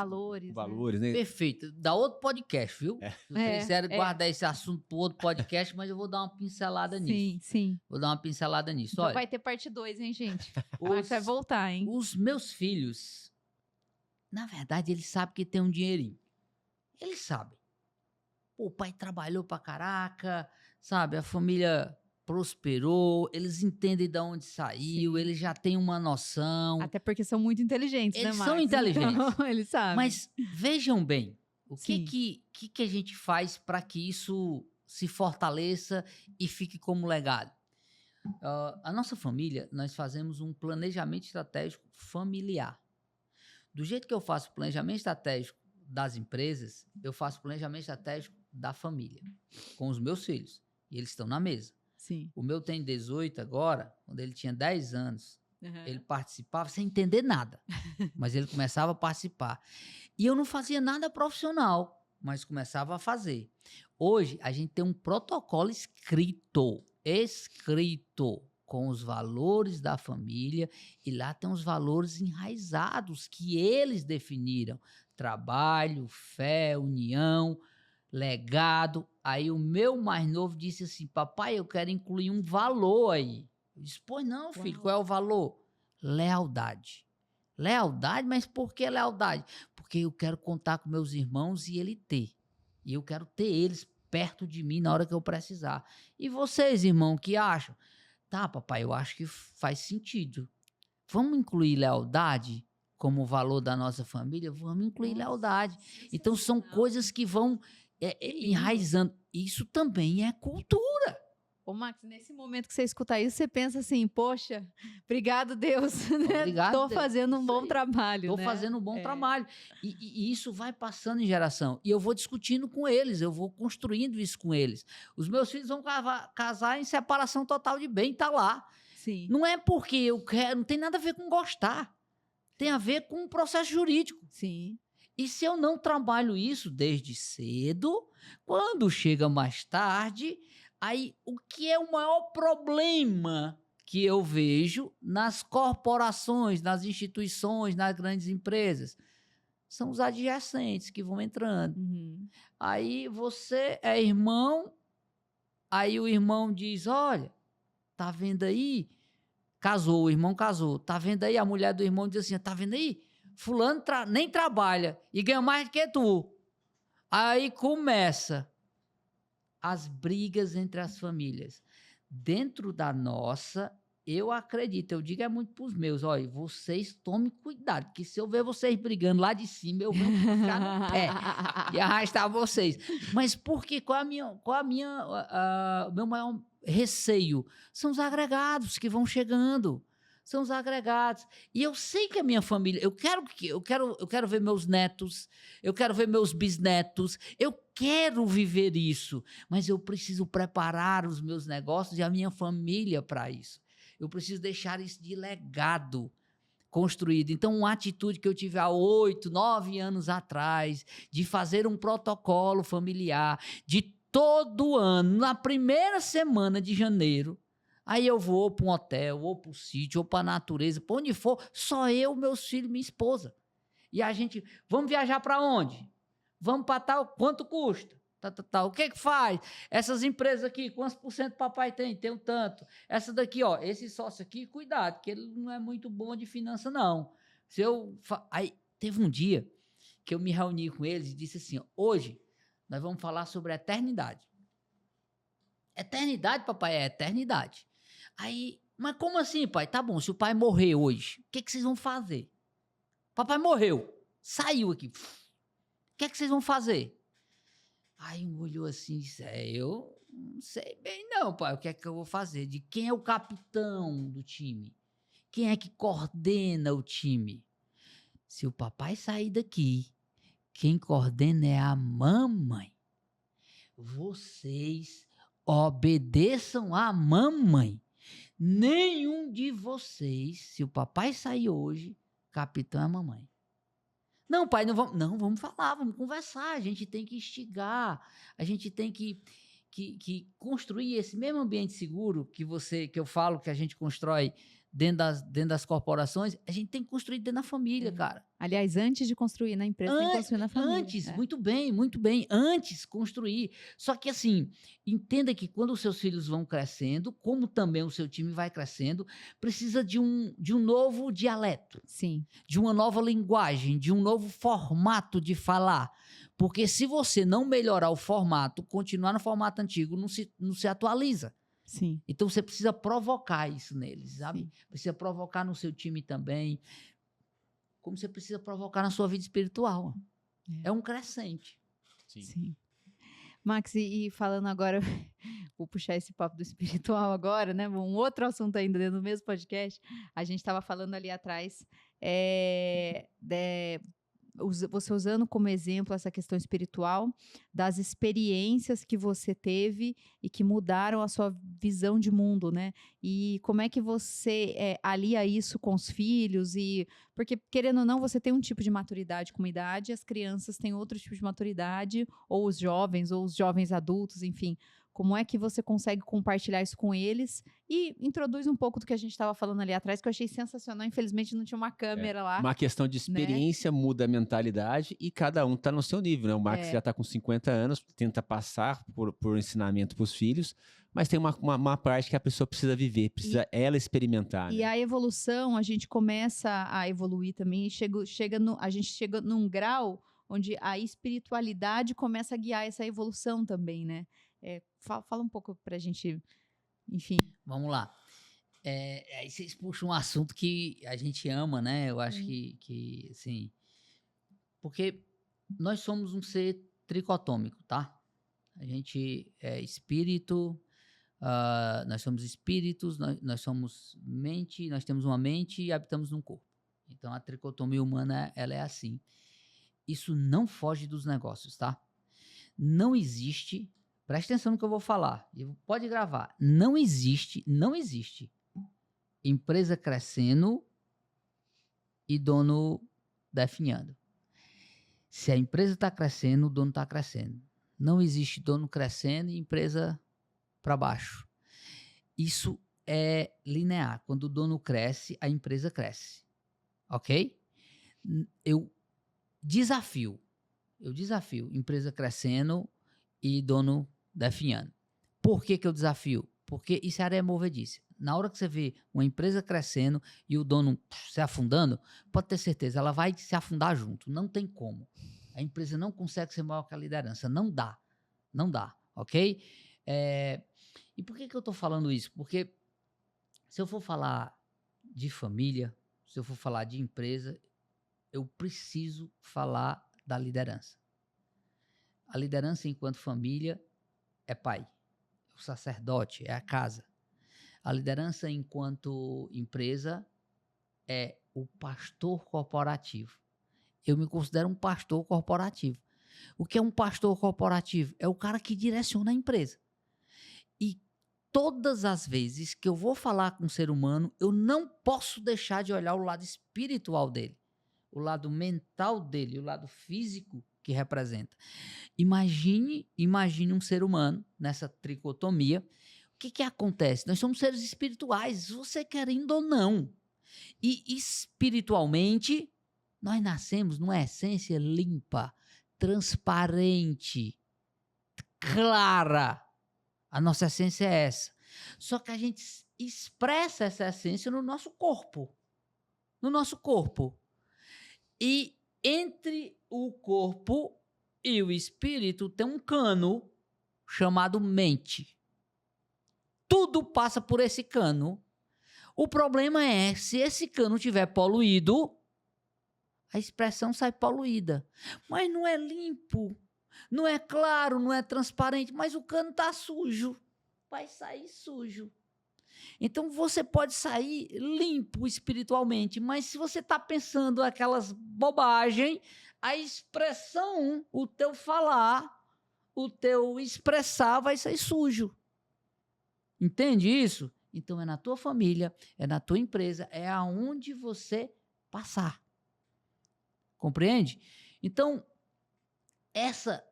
valores, né? Perfeito. Dá outro podcast, viu? Vocês quiserem guardar esse assunto para outro podcast, mas eu vou dar uma pincelada nisso. Sim. Vou dar uma pincelada nisso. Então olha, vai ter parte 2, hein, gente? Vai voltar, hein? Os meus filhos, na verdade, eles sabem que tem um dinheirinho. Eles sabem. Pô, o pai trabalhou pra caraca, sabe? A família prosperou, eles entendem de onde saiu, eles já têm uma noção. Até porque são muito inteligentes, eles né, Marcos? São inteligentes. Então, eles sabem. Mas vejam bem, o que a gente faz para que isso se fortaleça e fique como legado. A nossa família, nós fazemos um planejamento estratégico familiar. Do jeito que eu faço planejamento estratégico das empresas, eu faço planejamento estratégico da família, com os meus filhos. E eles estão na mesa. Sim. O meu tem 18 agora, quando ele tinha 10 anos, Uhum. ele participava sem entender nada, mas ele começava a participar. E eu não fazia nada profissional, mas começava a fazer. Hoje, a gente tem um protocolo escrito, com os valores da família, e lá tem os valores enraizados que eles definiram. Trabalho, fé, união, legado. Aí o meu mais novo disse assim, papai, eu quero incluir um valor aí. Eu disse, pois não, filho, Uau. qual é o valor? Lealdade. Lealdade? Mas por que lealdade? Porque eu quero contar com meus irmãos e ele ter. E eu quero ter eles perto de mim na hora que eu precisar. E vocês, irmão, que acham? Tá, papai, eu acho que faz sentido. Vamos incluir lealdade como valor da nossa família? Vamos incluir lealdade. Então, são coisas que vão enraizando. Isso também é cultura. Ô, Max, nesse momento que você escuta isso, você pensa assim, poxa, obrigado, Deus. Né? Obrigado, Tô Deus. fazendo um Isso bom aí. trabalho. Estou né? fazendo um bom trabalho. E isso vai passando em geração. E eu vou discutindo com eles, eu vou construindo isso com eles. Os meus filhos vão casar em separação total de bem, tá lá. Sim. Não é porque eu quero, não tem nada a ver com gostar. Tem a ver com o processo jurídico. Sim. E se eu não trabalho isso desde cedo, quando chega mais tarde, aí o que é o maior problema que eu vejo nas corporações, nas instituições, nas grandes empresas? São os adjacentes que vão entrando. Uhum. Aí você é irmão, aí o irmão diz, olha, tá vendo aí? Casou, o irmão casou. Tá vendo aí? A mulher do irmão diz assim, tá vendo aí? Fulano nem trabalha e ganha mais do que tu. Aí começa as brigas entre as famílias. Dentro da nossa, eu acredito, eu digo muito para os meus, olha, vocês tomem cuidado, porque se eu ver vocês brigando lá de cima, eu venho ficar no pé e arrastar vocês. Mas por quê? Qual o meu maior receio? São os agregados que vão chegando. São os agregados. E eu sei que a minha família, eu quero ver meus netos, eu quero ver meus bisnetos, eu quero viver isso, mas eu preciso preparar os meus negócios e a minha família para isso. Eu preciso deixar isso de legado construído. Então, uma atitude que eu tive há 8, 9 anos atrás, de fazer um protocolo familiar, de todo ano, na primeira semana de janeiro, aí eu vou para um hotel, ou para o sítio, ou para a natureza, para onde for, só eu, meus filhos e minha esposa. E a gente, vamos viajar para onde? Vamos para tal, quanto custa? O que faz? Essas empresas aqui, quantos por cento papai tem? Tem um tanto. Essa daqui, ó, esse sócio aqui, cuidado, que ele não é muito bom de finança, não. Aí teve um dia que eu me reuni com eles e disse assim, ó, hoje nós vamos falar sobre a eternidade. Eternidade, papai, é eternidade. Aí, mas como assim, pai? Tá bom, se o pai morrer hoje, o que vocês vão fazer? Papai morreu, saiu aqui. O que vocês vão fazer? Aí um olhou assim e disse, eu não sei bem não, pai, o que é que eu vou fazer? De quem é o capitão do time? Quem é que coordena o time? Se o papai sair daqui, quem coordena é a mamãe. Vocês obedeçam à mamãe. Nenhum de vocês, se o papai sair hoje, capitão é a mamãe. Não, pai, não vamos falar, vamos conversar, a gente tem que instigar, a gente tem que construir esse mesmo ambiente seguro que eu falo que a gente constrói dentro das corporações, a gente tem que construir dentro da família, cara. Aliás, antes de construir na empresa, tem que construir na família. Antes, muito bem, antes construir. Só que assim, entenda que quando os seus filhos vão crescendo, como também o seu time vai crescendo, precisa de um novo dialeto. Sim. De uma nova linguagem, de um novo formato de falar. Porque se você não melhorar o formato, continuar no formato antigo, não se atualiza. Sim. Então você precisa provocar isso neles, sabe? Sim. Precisa provocar no seu time também. Como você precisa provocar na sua vida espiritual. É um crescente. Sim. Max, e falando agora, vou puxar esse papo do espiritual agora, né? Um outro assunto ainda dentro do mesmo podcast. A gente estava falando ali atrás, você usando como exemplo essa questão espiritual, das experiências que você teve e que mudaram a sua visão de mundo, né? E como é que você alia isso com os filhos? Porque, querendo ou não, você tem um tipo de maturidade com uma idade, as crianças têm outro tipo de maturidade, ou os jovens adultos, enfim. Como é que você consegue compartilhar isso com eles? E introduz um pouco do que a gente estava falando ali atrás, que eu achei sensacional. Infelizmente não tinha uma câmera lá. Uma questão de experiência, né? Muda a mentalidade e cada um está no seu nível, né? O Max já está com 50 anos, tenta passar por ensinamento para os filhos, mas tem uma parte que a pessoa precisa viver, precisa ela experimentar. E né? a evolução, a gente começa a evoluir também, e a gente chega num grau onde a espiritualidade começa a guiar essa evolução também, né? Fala um pouco pra gente, enfim. Vamos lá. Aí vocês puxam um assunto que a gente ama, né? Eu acho que assim, porque nós somos um ser tricotômico, tá? A gente é espírito, nós somos espíritos, nós somos mente, nós temos uma mente e habitamos num corpo. Então a tricotomia humana, ela é assim. Isso não foge dos negócios, tá? Não existe, presta atenção no que eu vou falar, pode gravar, não existe empresa crescendo e dono definhando. Se a empresa está crescendo, o dono está crescendo. Não existe dono crescendo e empresa para baixo. Isso é linear. Quando o dono cresce, a empresa cresce. Ok? Eu desafio empresa crescendo e dono definhando. Por que eu desafio? Porque isso é areia movediça. Na hora que você vê uma empresa crescendo e o dono se afundando, pode ter certeza, ela vai se afundar junto. Não tem como. A empresa não consegue ser maior que a liderança. Não dá. Não dá, ok? E por que eu estou falando isso? Porque se eu for falar de família, se eu for falar de empresa, eu preciso falar da liderança. A liderança enquanto família é pai. O sacerdote é a casa. A liderança enquanto empresa é o pastor corporativo. Eu me considero um pastor corporativo. O que é um pastor corporativo? É o cara que direciona a empresa. E todas as vezes que eu vou falar com um ser humano, eu não posso deixar de olhar o lado espiritual dele, o lado mental dele, o lado físico que representa. Imagine um ser humano nessa tricotomia. O que acontece? Nós somos seres espirituais, você querendo ou não. E espiritualmente, nós nascemos numa essência limpa, transparente, clara. A nossa essência é essa. Só que a gente expressa essa essência no nosso corpo. No nosso corpo. E entre o corpo e o espírito tem um cano chamado mente. Tudo passa por esse cano. O problema é, se esse cano estiver poluído, a expressão sai poluída. Mas não é limpo, não é claro, não é transparente, mas o cano está sujo. Vai sair sujo. Então você pode sair limpo espiritualmente, mas se você está pensando aquelas bobagens, a expressão, o teu falar, o teu expressar vai sair sujo. Entende isso? Então é na tua família, é na tua empresa, é aonde você passar. Compreende? Então, essa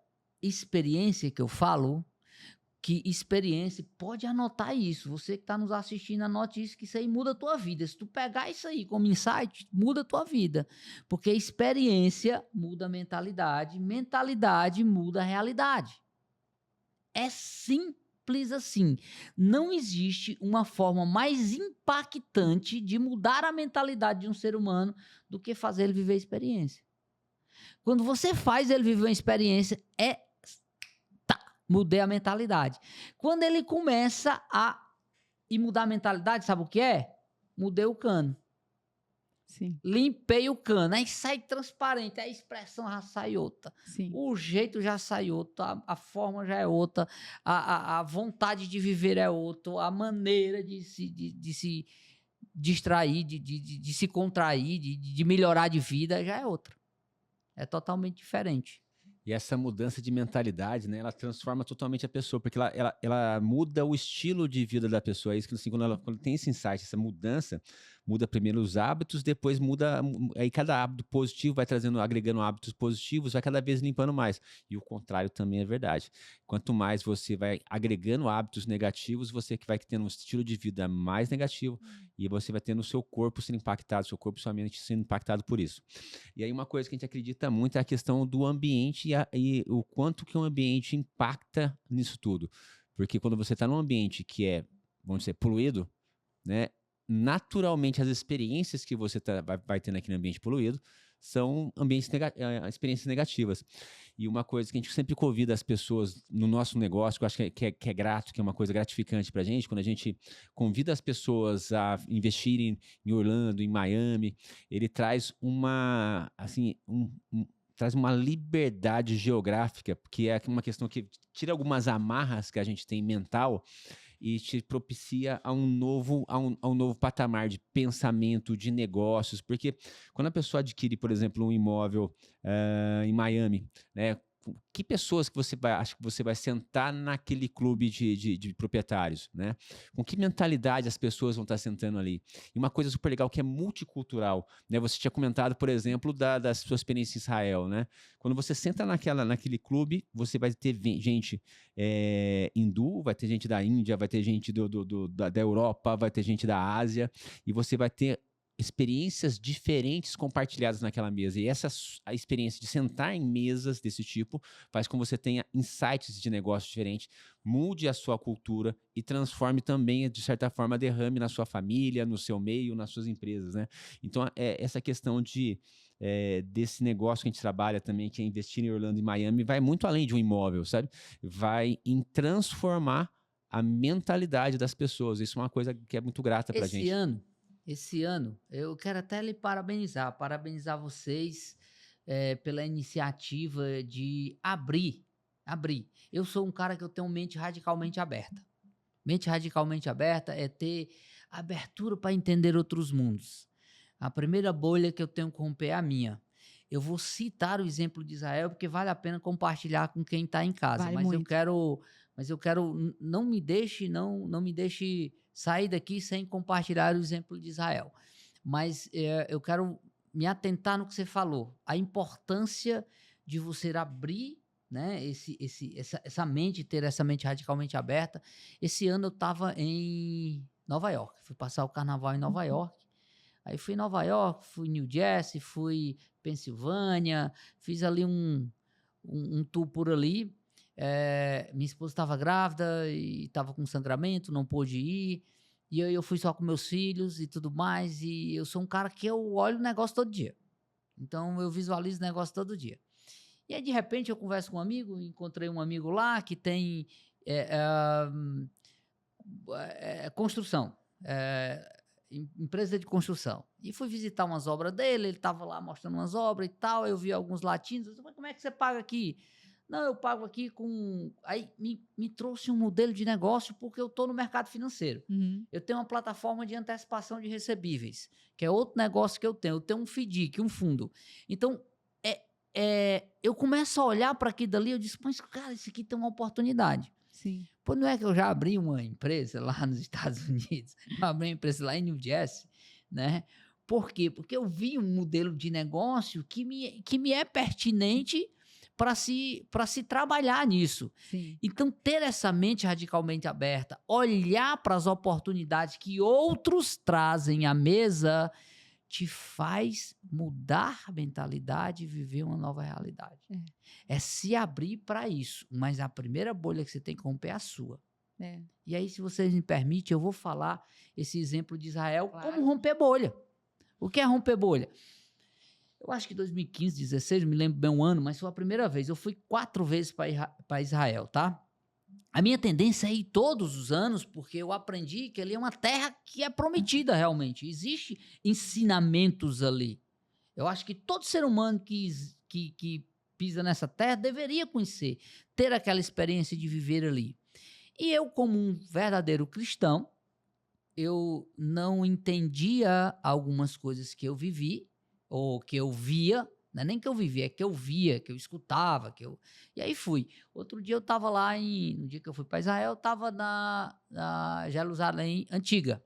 experiência que eu falo, que experiência, pode anotar isso. Você que está nos assistindo, anote isso, que isso aí muda a tua vida. Se tu pegar isso aí como insight, muda a tua vida. Porque experiência muda a mentalidade, mentalidade muda a realidade. É simples assim. Não existe uma forma mais impactante de mudar a mentalidade de um ser humano do que fazer ele viver a experiência. Quando você faz ele viver uma experiência, mudei a mentalidade. Quando ele começa a mudar a mentalidade, sabe o que é? Mudei o cano. Sim. Limpei o cano, aí sai transparente, a expressão já sai outra. Sim. O jeito já sai outro, a forma já é outra, a vontade de viver é outra, a maneira de se distrair, de se contrair, de melhorar de vida já é outra. É totalmente diferente. E essa mudança de mentalidade, né, ela transforma totalmente a pessoa, porque ela muda o estilo de vida da pessoa. É isso que, assim, quando tem esse insight, essa mudança, muda primeiro os hábitos, depois muda, aí cada hábito positivo vai trazendo, agregando hábitos positivos, vai cada vez limpando mais. E o contrário também é verdade. Quanto mais você vai agregando hábitos negativos, você que vai tendo um estilo de vida mais negativo e você vai tendo o seu corpo sendo impactado, seu corpo e sua mente sendo impactado por isso. E aí uma coisa que a gente acredita muito é a questão do ambiente e o quanto que o ambiente impacta nisso tudo. Porque quando você está num ambiente que é, vamos dizer, poluído, né, naturalmente as experiências que você vai ter naquele ambiente poluído são experiências negativas. E uma coisa que a gente sempre convida as pessoas no nosso negócio, que eu acho que é grato, que é uma coisa gratificante pra gente, quando a gente convida as pessoas a investirem em Orlando, em Miami, ele traz traz uma liberdade geográfica, que é uma questão que tira algumas amarras que a gente tem mental e te propicia a um novo patamar de pensamento, de negócios, porque quando a pessoa adquire, por exemplo, um imóvel em Miami, né, que pessoas que você acha que você vai sentar naquele clube de proprietários, né? Com que mentalidade as pessoas vão estar sentando ali? E uma coisa super legal que é multicultural, né? Você tinha comentado, por exemplo, da sua experiência em Israel, né? Quando você senta naquele clube, você vai ter gente hindu, vai ter gente da Índia, vai ter gente da Europa, vai ter gente da Ásia, e você vai ter experiências diferentes compartilhadas naquela mesa. E a experiência de sentar em mesas desse tipo faz com que você tenha insights de negócio diferentes, mude a sua cultura e transforme também, de certa forma, derrame na sua família, no seu meio, nas suas empresas, né? Então, essa questão desse negócio que a gente trabalha também, que é investir em Orlando e Miami, vai muito além de um imóvel, sabe? Vai em transformar a mentalidade das pessoas. Isso é uma coisa que é muito grata pra gente. Esse ano, eu quero até lhe parabenizar vocês pela iniciativa de abrir. Eu sou um cara que eu tenho mente radicalmente aberta. Mente radicalmente aberta é ter abertura para entender outros mundos. A primeira bolha que eu tenho que romper é a minha. Eu vou citar o exemplo de Israel porque vale a pena compartilhar com quem está em casa. Vale mas muito. eu quero, não me deixe sair daqui sem compartilhar o exemplo de Israel. Mas eu quero me atentar no que você falou, a importância de você abrir, né, essa mente, ter essa mente radicalmente aberta. Esse ano eu estava em Nova York, fui passar o carnaval em Nova York. Aí fui em Nova York, fui em New Jersey, fui Pensilvânia, fiz ali um tour por ali. Minha esposa estava grávida e estava com sangramento, não pôde ir. E eu fui só com meus filhos e tudo mais. E eu sou um cara que eu olho o negócio todo dia. Então eu visualizo o negócio todo dia. E aí, de repente, eu converso com um amigo, encontrei um amigo lá que tem construção. Empresa de construção. E fui visitar umas obras dele, ele estava lá mostrando umas obras e tal, eu vi alguns latinos, eu disse, mas como é que você paga aqui? Não, eu pago aqui com... Aí me trouxe um modelo de negócio porque eu estou no mercado financeiro. Uhum. Eu tenho uma plataforma de antecipação de recebíveis, que é outro negócio que eu tenho. Eu tenho um FDIC, um fundo. Então, eu começo a olhar para aquilo dali, eu disse, mas cara, isso aqui tem uma oportunidade. Sim. Pô, não é que eu já abri uma empresa lá nos Estados Unidos, eu abri uma empresa lá em New Jersey, né? Por quê? Porque eu vi um modelo de negócio que me é pertinente para se trabalhar nisso. Sim. Então, ter essa mente radicalmente aberta, olhar para as oportunidades que outros trazem à mesa, te faz mudar a mentalidade e viver uma nova realidade. É se abrir para isso, mas a primeira bolha que você tem que romper é a sua. E aí, se vocês me permitem, eu vou falar esse exemplo de Israel, claro, como romper bolha. O que é romper bolha? Eu acho que 2015, 2016, não me lembro bem um ano, mas foi a primeira vez. Eu fui 4 vezes para Israel, tá? A minha tendência é ir todos os anos, porque eu aprendi que ali é uma terra que é prometida realmente. Existem ensinamentos ali. Eu acho que todo ser humano que pisa nessa terra deveria conhecer, ter aquela experiência de viver ali. E eu, como um verdadeiro cristão, eu não entendia algumas coisas que eu vivi, ou que eu via, não é nem que eu vivia, é que eu via, que eu escutava, e aí fui. Outro dia eu estava lá, no dia que eu fui para Israel, eu estava na Jerusalém Antiga.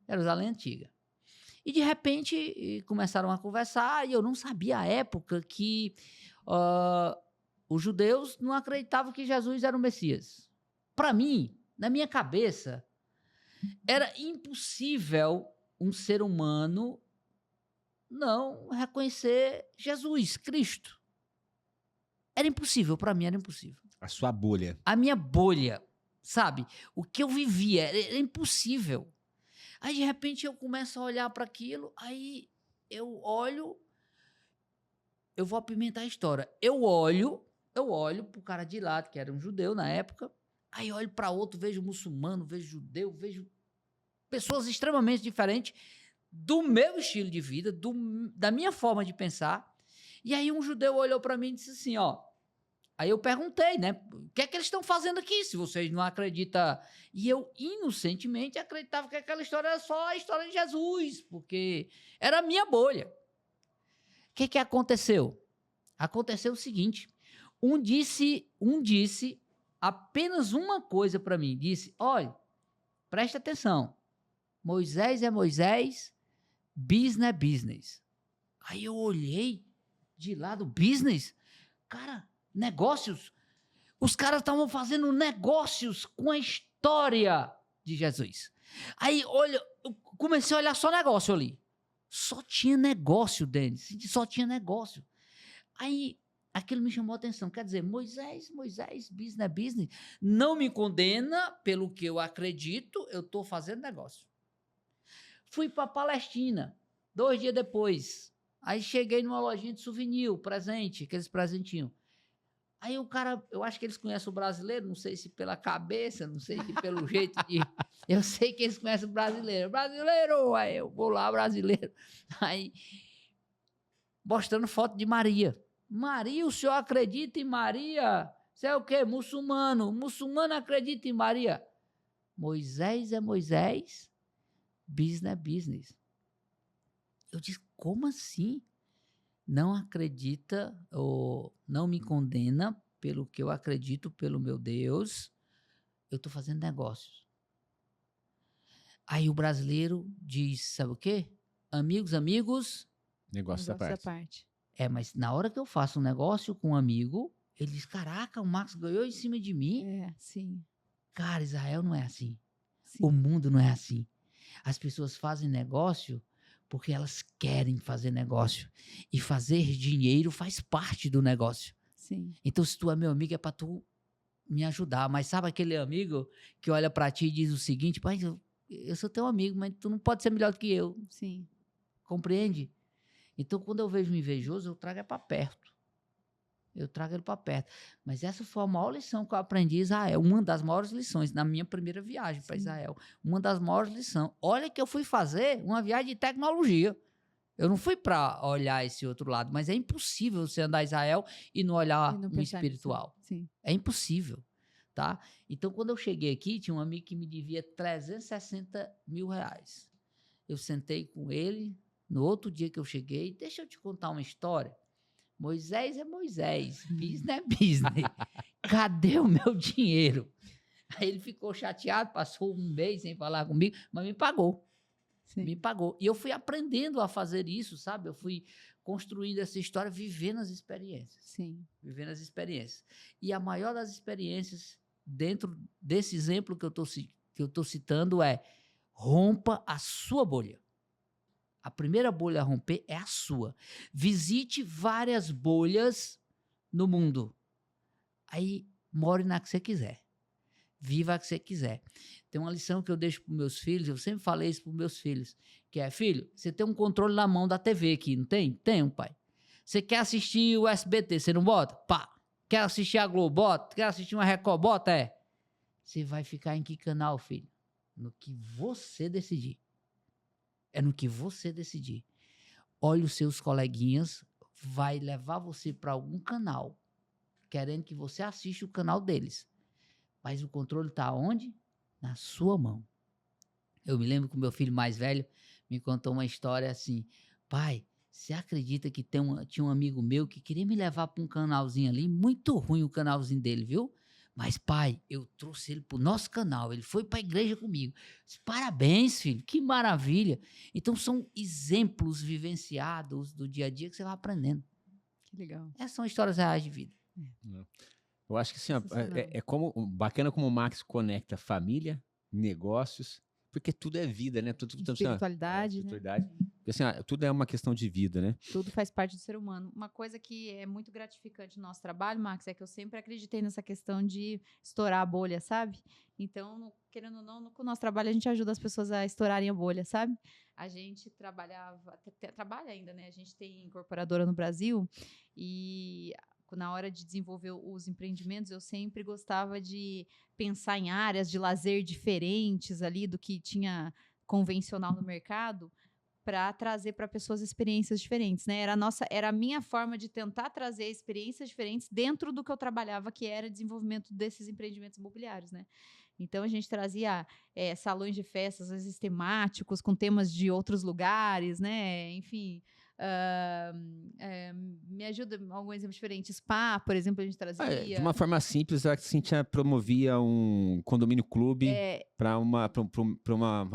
Jerusalém Antiga. E de repente começaram a conversar, e eu não sabia à época que os judeus não acreditavam que Jesus era o Messias. Para mim, na minha cabeça, era impossível um ser humano não reconhecer Jesus, Cristo. Era impossível, para mim era impossível. A sua bolha. A minha bolha, sabe? O que eu vivia era impossível. Aí, de repente, eu começo a olhar para aquilo, aí eu olho, eu vou apimentar a história. Eu olho pro cara de lá, que era um judeu na época, aí olho para outro, vejo muçulmano, vejo judeu, vejo pessoas extremamente diferentes do meu estilo de vida, da minha forma de pensar. E aí um judeu olhou para mim e disse assim, ó, aí eu perguntei, né, o que é que eles estão fazendo aqui, se vocês não acreditam? E eu, inocentemente, acreditava que aquela história era só a história de Jesus, porque era a minha bolha. O que aconteceu? Aconteceu o seguinte, um disse apenas uma coisa para mim, disse, olha, presta atenção, Moisés é Moisés, business é business. Aí eu olhei de lado, business? Cara, negócios? Os caras estavam fazendo negócios com a história de Jesus. Aí, olha, eu comecei a olhar só negócio ali. Só tinha negócio, Denis, só tinha negócio. Aí, aquilo me chamou a atenção. Quer dizer, Moisés, business é business. Não me condena pelo que eu acredito, eu estou fazendo negócio. Fui para a Palestina, 2 dias depois. Aí cheguei numa lojinha de souvenir, presente, aqueles presentinhos. Aí o cara, eu acho que eles conhecem o brasileiro, não sei se pela cabeça, não sei se pelo jeito de... Eu sei que eles conhecem o brasileiro. Brasileiro! Aí eu vou lá, brasileiro. Aí, mostrando foto de Maria. Maria, o senhor acredita em Maria? Você é o quê? Muçulmano. Muçulmano acredita em Maria. Moisés é Moisés, business é business. Eu disse, como assim? Não acredita ou não me condena pelo que eu acredito, pelo meu Deus, eu estou fazendo negócios. Aí o brasileiro diz, sabe o quê? Amigos, negócio da parte. Mas na hora que eu faço um negócio com um amigo, ele diz, caraca, o Marcos ganhou em cima de mim. Sim. Cara, Israel não é assim. Sim. O mundo não é assim. As pessoas fazem negócio porque elas querem fazer negócio. E fazer dinheiro faz parte do negócio. Sim. Então, se tu é meu amigo, é para tu me ajudar. Mas sabe aquele amigo que olha para ti e diz o seguinte, pai, eu sou teu amigo, mas tu não pode ser melhor do que eu. Sim. Compreende? Então, quando eu vejo um invejoso, eu trago ele para perto. Mas essa foi a maior lição que eu aprendi em Israel. Uma das maiores lições na minha primeira viagem para Israel. Uma das maiores lições. Olha que eu fui fazer uma viagem de tecnologia. Eu não fui para olhar esse outro lado, mas é impossível você andar em Israel e não olhar um espiritual. Sim. É impossível, tá? Então, quando eu cheguei aqui, tinha um amigo que me devia 360 mil reais. Eu sentei com ele, no outro dia que eu cheguei, deixa eu te contar uma história. Moisés é Moisés, business é business. Cadê o meu dinheiro? Aí ele ficou chateado, passou um mês sem falar comigo, mas me pagou. Sim. Me pagou. E eu fui aprendendo a fazer isso, sabe? Eu fui construindo essa história, vivendo as experiências. Sim. Vivendo as experiências. E a maior das experiências, dentro desse exemplo que eu estou citando, é rompa a sua bolha. A primeira bolha a romper é a sua. Visite várias bolhas no mundo. Aí, more na que você quiser. Viva a que você quiser. Tem uma lição que eu deixo para os meus filhos, eu sempre falei isso para os meus filhos, que é, filho, você tem um controle na mão da TV aqui, não tem? Tem, pai. Você quer assistir o SBT, você não bota? Pá. Quer assistir a Globo? Bota. Quer assistir uma Record? Bota, Você vai ficar em que canal, filho? No que você decidir. É no que você decidir. Olha os seus coleguinhas, vai levar você para algum canal, querendo que você assista o canal deles. Mas o controle está onde? Na sua mão. Eu me lembro que o meu filho mais velho me contou uma história assim: pai, você acredita que tinha um amigo meu que queria me levar para um canalzinho ali, muito ruim o canalzinho dele, viu? Mas, pai, eu trouxe ele pro nosso canal, ele foi para a igreja comigo. Disse, parabéns, filho, que maravilha. Então, são exemplos vivenciados do dia a dia que você vai aprendendo. Que legal. Essas são histórias reais de vida. Eu acho que assim, ó, bacana como o Max conecta família, negócios, porque tudo é vida, né? Espiritualidade, né? Porque, assim, tudo é uma questão de vida, né? Tudo faz parte do ser humano. Uma coisa que é muito gratificante no nosso trabalho, Max, é que eu sempre acreditei nessa questão de estourar a bolha, sabe? Então, querendo ou não, com o nosso trabalho a gente ajuda as pessoas a estourarem a bolha, sabe? A gente trabalha ainda, né? A gente tem incorporadora no Brasil e na hora de desenvolver os empreendimentos, eu sempre gostava de pensar em áreas de lazer diferentes ali do que tinha convencional no mercado, para trazer para pessoas experiências diferentes, né? Era a minha forma de tentar trazer experiências diferentes dentro do que eu trabalhava, que era desenvolvimento desses empreendimentos imobiliários, né? Então, a gente trazia salões de festas, às vezes temáticos, com temas de outros lugares, né? Enfim, me ajuda algum exemplo diferente. Spa, por exemplo, a gente trazia. De uma forma simples, a Cíntia promovia um condomínio clube para uma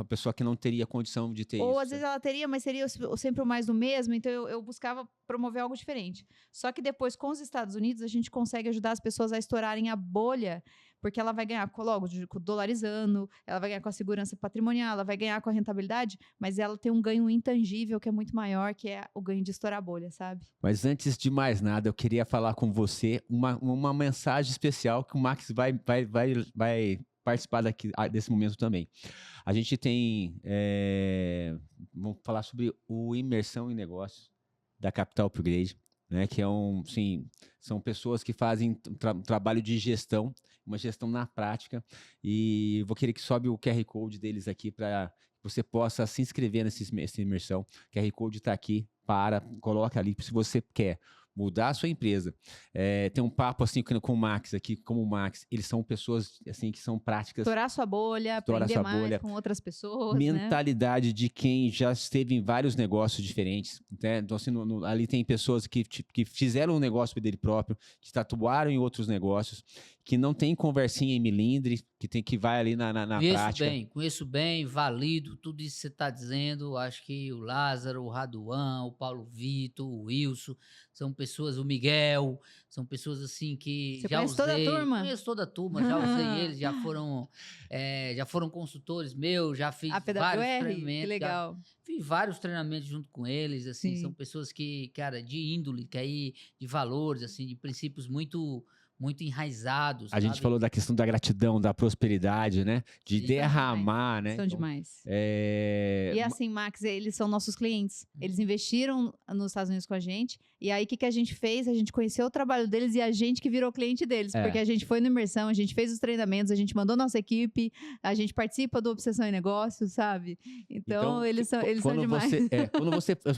pessoa que não teria condição de ter isso. Ou às vezes ela teria, mas seria sempre o mais do mesmo. Então eu buscava promover algo diferente. Só que depois, com os Estados Unidos, a gente consegue ajudar as pessoas a estourarem a bolha, porque ela vai ganhar logo dolarizando, ela vai ganhar com a segurança patrimonial, ela vai ganhar com a rentabilidade, mas ela tem um ganho intangível que é muito maior, que é o ganho de estourar a bolha, sabe? Mas antes de mais nada, eu queria falar com você uma mensagem especial que o Max vai participar desse momento também. A gente tem, vamos falar sobre o Imersão em Negócios da Capital Upgrade, né, que são pessoas que fazem um trabalho de gestão, uma gestão na prática, e vou querer que sobe o QR Code deles aqui para que você possa se inscrever nessa imersão. O QR Code está aqui, coloca ali, se você quer mudar a sua empresa. Tem um papo assim com o Max aqui, como o Max, eles são pessoas assim que são práticas. Estourar sua bolha, aprender mais com outras pessoas. Mentalidade, né? De quem já esteve em vários negócios diferentes. Né? Então, assim, ali tem pessoas que fizeram um negócio dele próprio, que tatuaram em outros negócios, que não tem conversinha em milindre, que vai ali na prática. Conheço bem, valido tudo isso que você está dizendo. Acho que o Lázaro, o Raduan, o Paulo Vitor, o Wilson, são pessoas, o Miguel, são pessoas assim que você já usei. Toda a turma? Conheço toda a turma, já usei eles, já foram consultores meus, já fiz vários treinamentos. Que legal. Fiz vários treinamentos junto com eles, assim, são pessoas que, cara, de índole, de valores, assim, de princípios muito enraizados. A gente falou da questão da gratidão, da prosperidade, né? De derramar, né? São demais. E assim, Max, eles são nossos clientes. Eles investiram nos Estados Unidos com a gente. E aí, o que a gente fez? A gente conheceu o trabalho deles e a gente que virou cliente deles. Porque a gente foi na imersão, a gente fez os treinamentos, a gente mandou nossa equipe, a gente participa do Obsessão em Negócios, sabe? Então eles são demais.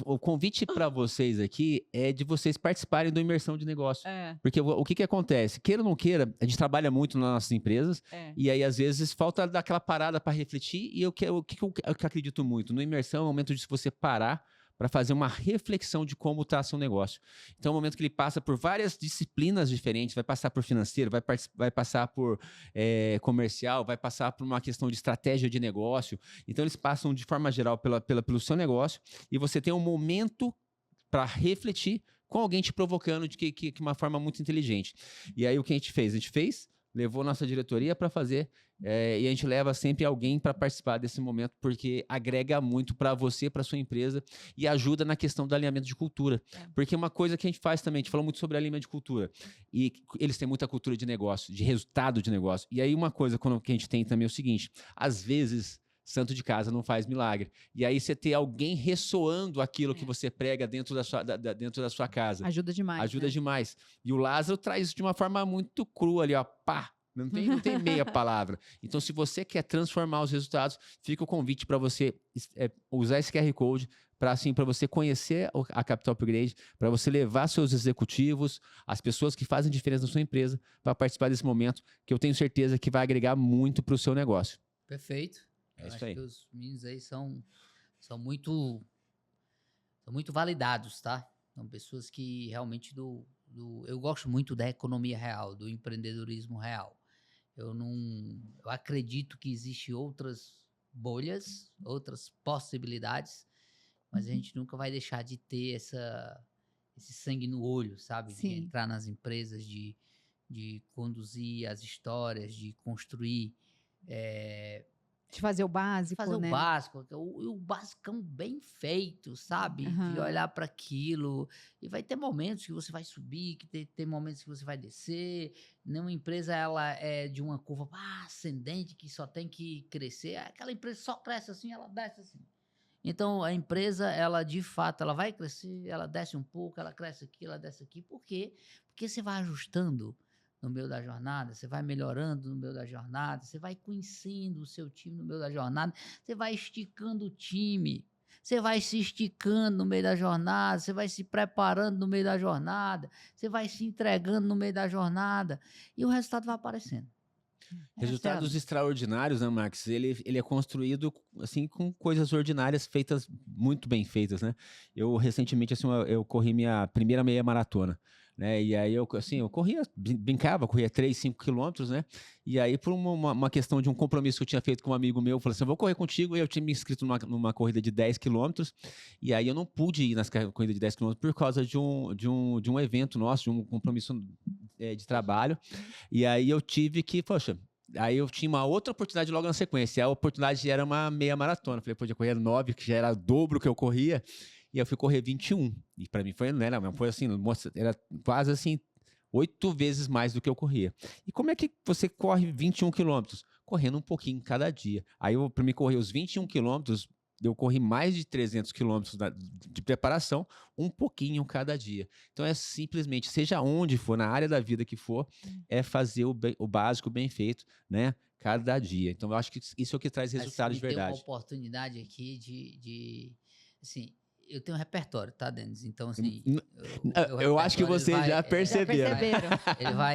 O convite para vocês aqui é de vocês participarem do Imersão de Negócio. Porque o que acontece? Queira ou não queira, a gente trabalha muito nas nossas empresas e aí, às vezes, falta daquela parada para refletir. E o que eu acredito muito? No Imersão é o momento de você parar para fazer uma reflexão de como está seu negócio. Então, é o momento que ele passa por várias disciplinas diferentes, vai passar por financeiro, vai passar por comercial, vai passar por uma questão de estratégia de negócio. Então, eles passam de forma geral pelo seu negócio e você tem um momento para refletir com alguém te provocando de uma forma muito inteligente. E aí, o que a gente fez? A gente levou nossa diretoria para fazer e a gente leva sempre alguém para participar desse momento, porque agrega muito para você, para sua empresa e ajuda na questão do alinhamento de cultura. Porque uma coisa que a gente faz também, a gente falou muito sobre alinhamento de cultura e eles têm muita cultura de negócio, de resultado de negócio. E aí uma coisa que a gente tem também é o seguinte, às vezes santo de casa não faz milagre. E aí você ter alguém ressoando aquilo que você prega dentro da sua casa. Ajuda demais. Ajuda demais. E o Lázaro traz isso de uma forma muito crua ali, ó. Pá! Não tem meia palavra. Então, se você quer transformar os resultados, fica o convite para você usar esse QR Code para você conhecer a Capital Upgrade, para você levar seus executivos, as pessoas que fazem diferença na sua empresa, para participar desse momento, que eu tenho certeza que vai agregar muito para o seu negócio. Perfeito. É Eu isso acho aí. que os meninos aí são muito validados, tá? São pessoas que realmente eu gosto muito da economia real, do empreendedorismo real. Eu acredito que existem outras bolhas, outras possibilidades, mas a gente nunca vai deixar de ter esse sangue no olho, sabe? De Sim. entrar nas empresas, de conduzir as histórias, de construir. De fazer o básico, Fazer né? o básico, o basicão bem feito, sabe? De Aham. olhar para aquilo. E vai ter momentos que você vai subir, que tem momentos que você vai descer. Nenhuma empresa ela é de uma curva ascendente que só tem que crescer. Aquela empresa só cresce assim, ela desce assim. Então a empresa, ela de fato, ela vai crescer, ela desce um pouco, ela cresce aqui, ela desce aqui. Por quê? Porque você vai ajustando no meio da jornada, você vai melhorando no meio da jornada, você vai conhecendo o seu time no meio da jornada, você vai esticando o time, você vai se esticando no meio da jornada, você vai se preparando no meio da jornada, você vai se entregando no meio da jornada e o resultado vai aparecendo. Resultados extraordinários, né, Max? Ele é construído assim com coisas ordinárias feitas muito bem feitas, né? Eu recentemente assim eu corri minha primeira meia maratona, né? E aí eu corria, brincava, corria 3, 5 quilômetros, né? E aí por uma questão de um compromisso que eu tinha feito com um amigo meu, eu falei assim, eu vou correr contigo, e eu tinha me inscrito numa corrida de 10 quilômetros, e aí eu não pude ir nas corridas de 10 quilômetros por causa de um evento nosso, de um compromisso de trabalho, e aí eu tive que, poxa, aí eu tinha uma outra oportunidade logo na sequência. A oportunidade era uma meia maratona. Falei, podia correr 9, que já era o dobro que eu corria. E eu fui correr 21. E para mim foi, né, não, foi assim, era quase assim, 8 vezes mais do que eu corria. E como é que você corre 21 quilômetros? Correndo um pouquinho cada dia. Aí para mim correr os 21 quilômetros, eu corri mais de 300 quilômetros de preparação, um pouquinho cada dia. Então é simplesmente, seja onde for, na área da vida que for, é fazer o básico bem feito, né? Cada dia. Então eu acho que isso é o que traz resultados de verdade. Tem uma oportunidade aqui assim, eu tenho um repertório, tá, Denis? Então, assim, eu acho que vocês já perceberam.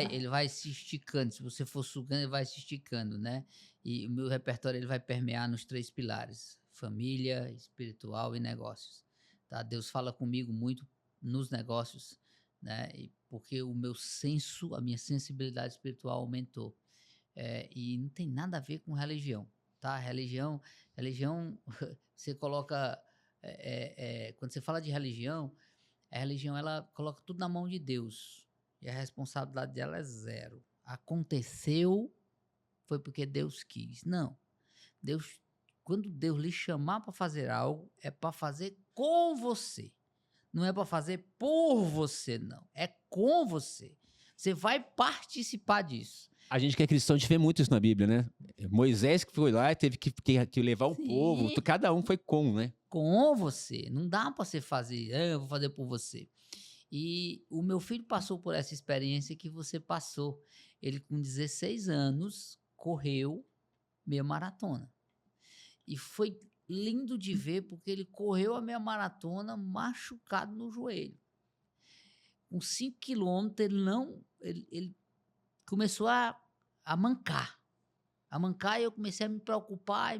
Ele vai se esticando. Se você for sugando, ele vai se esticando, né? E o meu repertório ele vai permear nos 3 pilares: família, espiritual e negócios. Tá? Deus fala comigo muito nos negócios, né? Porque o meu senso, a minha sensibilidade espiritual aumentou. E não tem nada a ver com religião, tá? Religião, você coloca, quando você fala de religião, a religião ela coloca tudo na mão de Deus e a responsabilidade dela é zero. Aconteceu, foi porque Deus quis. Não, quando Deus lhe chamar para fazer algo, é para fazer com você. Não é para fazer por você, não. É com você. Você vai participar disso. A gente que é cristão, a gente vê muito isso na Bíblia, né? Moisés que foi lá e teve que levar o povo, cada um foi com, né? Com você. Não dá para você fazer, eu vou fazer por você. E o meu filho passou por essa experiência que você passou. Ele, com 16 anos, correu meia maratona. E foi lindo de ver, porque ele correu a meia maratona machucado no joelho. Com 5 quilômetros, ele começou a mancar. A mancar, e eu comecei a me preocupar,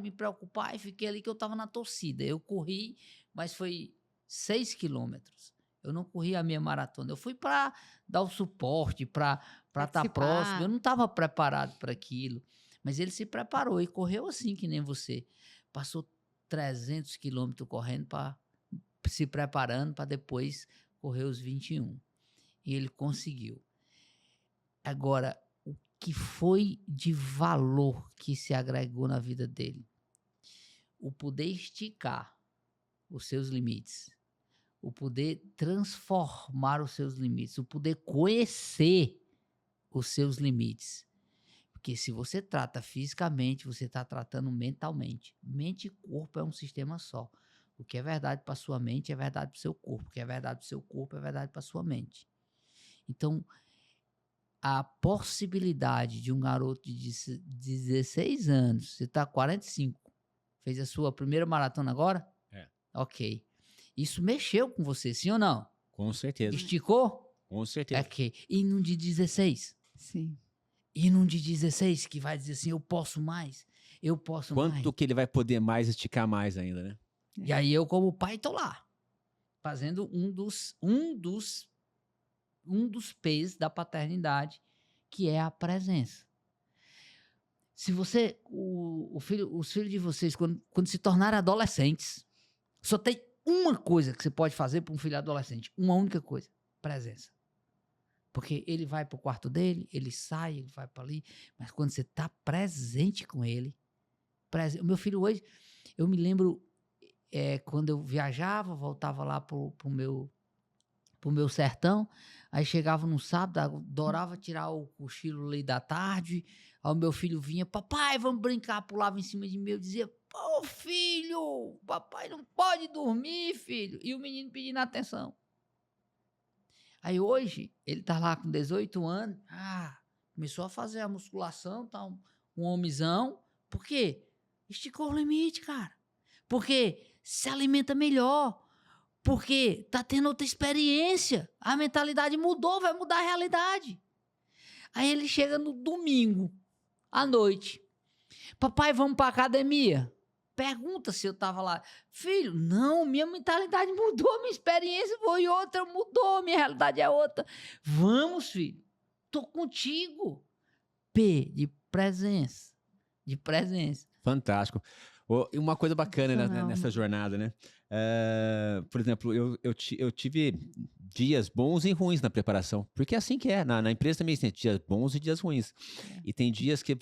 e fiquei ali que eu estava na torcida. Eu corri, mas foi 6 quilômetros. Eu não corri a minha maratona. Eu fui para dar o suporte, para estar próximo. Eu não estava preparado para aquilo. Mas ele se preparou e correu assim, que nem você. Passou 300 quilômetros correndo, se preparando para depois correr os 21. E ele conseguiu. Agora, o que foi de valor que se agregou na vida dele? O poder esticar os seus limites, o poder transformar os seus limites, o poder conhecer os seus limites. Porque se você trata fisicamente, você está tratando mentalmente. Mente e corpo é um sistema só. O que é verdade para sua mente é verdade para o seu corpo. O que é verdade para o seu corpo é verdade para sua mente. Então, a possibilidade de um garoto de 16 anos, você tá 45, fez a sua primeira maratona agora? É. Ok. Isso mexeu com você, sim ou não? Com certeza. Esticou? Com certeza. Ok. E num de 16? Sim. E num de 16 que vai dizer assim, eu posso mais, eu posso mais. Quanto que ele vai poder mais esticar mais ainda, né? E aí eu, como pai, tô lá, fazendo um dos P's da paternidade, que é a presença. Se você, os filhos de vocês, quando se tornarem adolescentes, só tem uma coisa que você pode fazer para um filho adolescente, uma única coisa, presença. Porque ele vai para o quarto dele, ele sai, ele vai para ali, mas quando você está presente com ele, o meu filho hoje, eu me lembro quando eu viajava, voltava lá pro meu sertão, aí chegava no sábado, adorava tirar o cochilo ali da tarde, aí o meu filho vinha, papai, vamos brincar, pulava em cima de mim, eu dizia, pô, filho, papai não pode dormir, filho, e o menino pedindo atenção. Aí hoje, ele tá lá com 18 anos, começou a fazer a musculação, tá um homenzão, por quê? Esticou o limite, cara, porque se alimenta melhor, porque tá tendo outra experiência. A mentalidade mudou, vai mudar a realidade. Aí ele chega no domingo, à noite. Papai, vamos pra academia? Pergunta se eu tava lá. Filho, não, minha mentalidade mudou, minha experiência foi outra, mudou, minha realidade é outra. Vamos, filho. Tô contigo. P de presença. De presença. Fantástico. E uma coisa bacana nessa jornada, né? Por exemplo, eu tive dias bons e ruins na preparação, porque é assim que é. Na empresa também tem dias bons e dias ruins. E tem dias que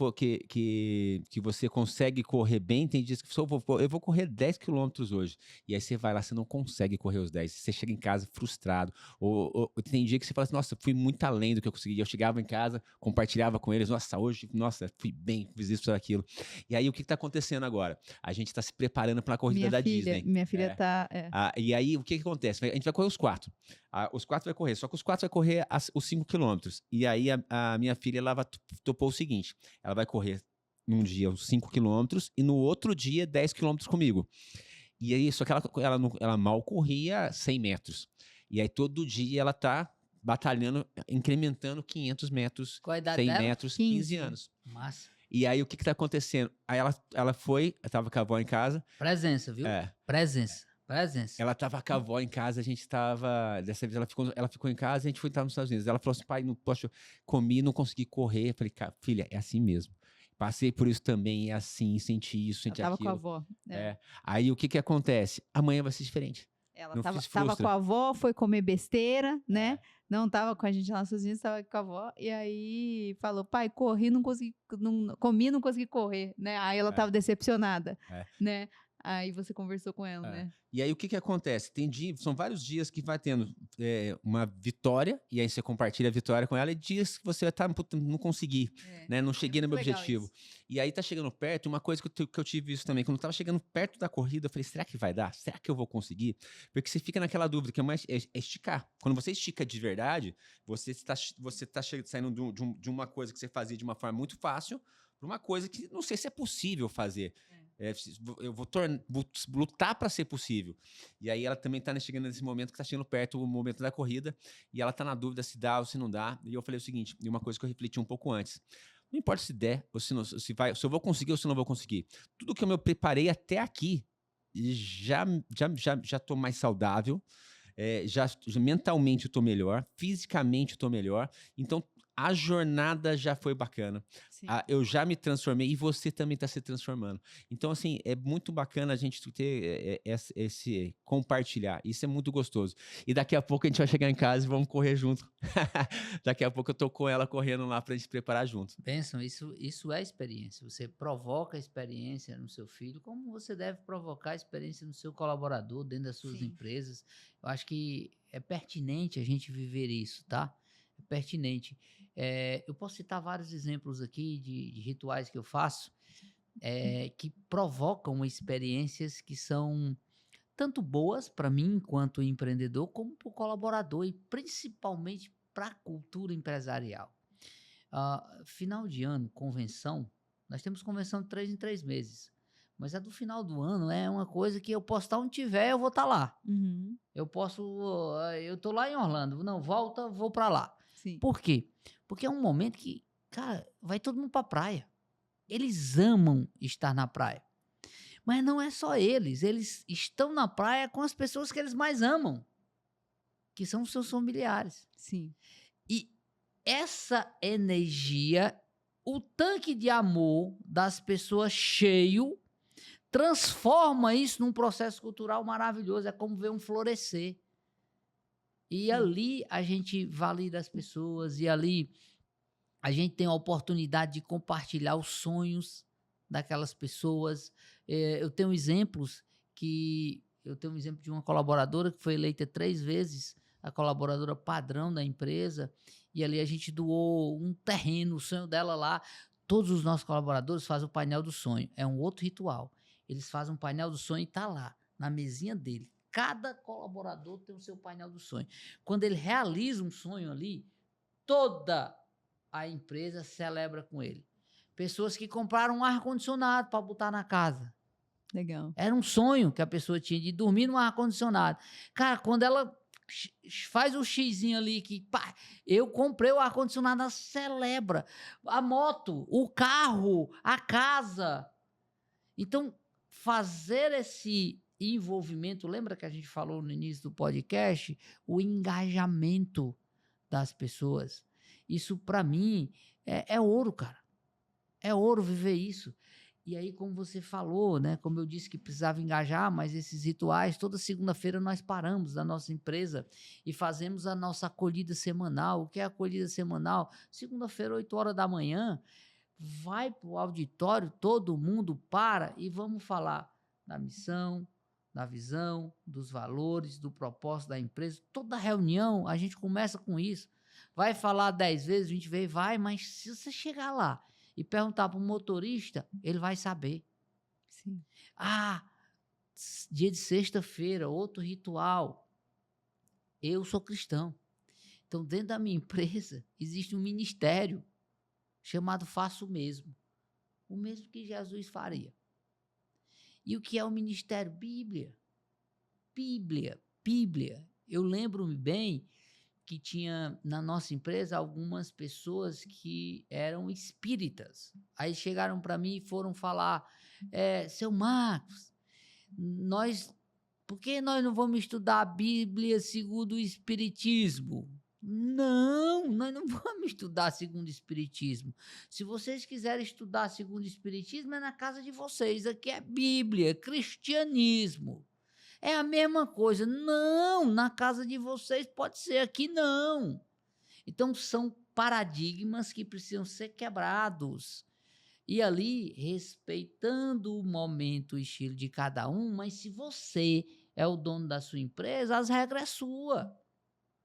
você consegue correr bem, tem dias que eu vou correr 10 quilômetros hoje. E aí você vai lá, você não consegue correr os 10. Você chega em casa frustrado. Ou tem dia que você fala assim, nossa, fui muito além do que eu consegui. Eu chegava em casa, compartilhava com eles, nossa, hoje, nossa, fui bem, fiz isso, fiz aquilo. E aí, o que está acontecendo agora? A gente está se preparando para a corrida da Disney. Minha filha tá... E aí, o que acontece? A gente vai correr os 4. Os 4 vai correr, só que os 4 vai correr os 5 quilômetros. E aí, a minha filha, ela topou o seguinte, ela vai correr num dia os 5 quilômetros e no outro dia 10 quilômetros comigo. E aí, só que ela mal corria 100 metros. E aí, todo dia ela tá batalhando, incrementando 500 metros, Qual a idade 100 dela? metros, 15 anos. Massa. E aí, o que tá acontecendo? Aí ela foi, eu tava com a avó em casa. Presença, viu? Presença. Ela tava com a avó em casa, a gente tava... Dessa vez ela ficou em casa e a gente foi estar nos Estados Unidos. Ela falou assim, pai, não posso... Comi, não consegui correr. Eu falei, filha, é assim mesmo. Passei por isso também, é assim, senti isso, senti aquilo. Tava com a avó. Aí, o que acontece? Amanhã vai ser diferente. Ela tava com a avó, foi comer besteira, né? Não tava com a gente lá sozinha, tava com a avó. E aí falou, pai, comi, não consegui correr, né? Aí ela tava decepcionada, né? Aí você conversou com ela, né? E aí o que acontece? São vários dias que vai tendo uma vitória, e aí você compartilha a vitória com ela, e dias que você não consegui, né? Não cheguei no meu objetivo. Isso. E aí tá chegando perto, uma coisa que eu tive isso também, quando eu tava chegando perto da corrida, eu falei, será que vai dar? Será que eu vou conseguir? Porque você fica naquela dúvida, que é esticar. Quando você estica de verdade, você tá saindo de uma coisa que você fazia de uma forma muito fácil, para uma coisa que não sei se é possível fazer. Eu vou lutar para ser possível. E aí ela também tá chegando nesse momento que tá chegando perto o momento da corrida e ela tá na dúvida se dá ou se não dá. E eu falei o seguinte, e uma coisa que eu refleti um pouco antes. Não importa se der ou se não, se eu vou conseguir ou se não vou conseguir. Tudo que eu me preparei até aqui, já tô mais saudável, já mentalmente eu tô melhor, fisicamente eu tô melhor. Então, a jornada já foi bacana. Eu já me transformei e você também está se transformando. Então, assim, é muito bacana a gente ter esse compartilhar. Isso é muito gostoso. E daqui a pouco a gente vai chegar em casa e vamos correr junto. Daqui a pouco eu tô com ela correndo lá para a gente se preparar junto. Benção, isso é experiência. Você provoca a experiência no seu filho, como você deve provocar a experiência no seu colaborador, dentro das suas empresas. Eu acho que é pertinente a gente viver isso, tá? É pertinente. Eu posso citar vários exemplos aqui de rituais que eu faço que provocam experiências que são tanto boas para mim enquanto empreendedor, como para o colaborador e principalmente para a cultura empresarial. Final de ano, convenção, nós temos convenção de 3 em 3 meses. Mas a do final do ano é uma coisa que eu posso estar onde tiver, eu vou estar lá. Uhum. Eu tô lá em Orlando, não, volta, vou para lá. Sim. Por quê? Porque é um momento que, cara, vai todo mundo pra praia. Eles amam estar na praia. Mas não é só eles estão na praia com as pessoas que eles mais amam, que são os seus familiares. Sim. E essa energia, o tanque de amor das pessoas cheio, transforma isso num processo cultural maravilhoso. É como ver um florescer. E ali a gente valida as pessoas, e ali a gente tem a oportunidade de compartilhar os sonhos daquelas pessoas. Eu tenho exemplos de uma colaboradora que foi eleita 3 vezes a colaboradora padrão da empresa, e ali a gente doou um terreno, o sonho dela lá. Todos os nossos colaboradores fazem o painel do sonho, é um outro ritual. Eles fazem um painel do sonho e tá lá, na mesinha dele. Cada colaborador tem o seu painel do sonho. Quando ele realiza um sonho ali, toda a empresa celebra com ele. Pessoas que compraram um ar-condicionado para botar na casa. Legal. Era um sonho que a pessoa tinha de dormir no ar-condicionado. Cara, quando ela faz o xizinho ali, que pá, eu comprei o ar-condicionado, ela celebra. A moto, o carro, a casa. Então, fazer esse envolvimento, lembra que a gente falou no início do podcast? O engajamento das pessoas. Isso, para mim, é ouro, cara. É ouro viver isso. E aí, como você falou, né? Como eu disse que precisava engajar, mas esses rituais, toda segunda-feira nós paramos na nossa empresa e fazemos a nossa acolhida semanal. O que é a acolhida semanal? Segunda-feira, 8 horas da manhã, vai para o auditório, todo mundo para e vamos falar da missão, da visão, dos valores, do propósito da empresa. Toda reunião a gente começa com isso. Vai falar 10 vezes, 20 vezes, vai, mas se você chegar lá e perguntar para o motorista, ele vai saber. Sim. Dia de sexta-feira, outro ritual. Eu sou cristão. Então, dentro da minha empresa, existe um ministério chamado Faço o Mesmo. O mesmo que Jesus faria. E o que é o ministério? Bíblia. Bíblia. Bíblia. Eu lembro-me bem que tinha na nossa empresa algumas pessoas que eram espíritas. Aí chegaram para mim e foram falar, seu Marcos, por que nós não vamos estudar a Bíblia segundo o Espiritismo? Não, nós não vamos estudar segundo o Espiritismo. Se vocês quiserem estudar segundo o Espiritismo, é na casa de vocês. Aqui é Bíblia, cristianismo. É a mesma coisa. Não, na casa de vocês pode ser, aqui não. Então, são paradigmas que precisam ser quebrados. E ali, respeitando o momento, o estilo de cada um, mas se você é o dono da sua empresa, as regras são suas.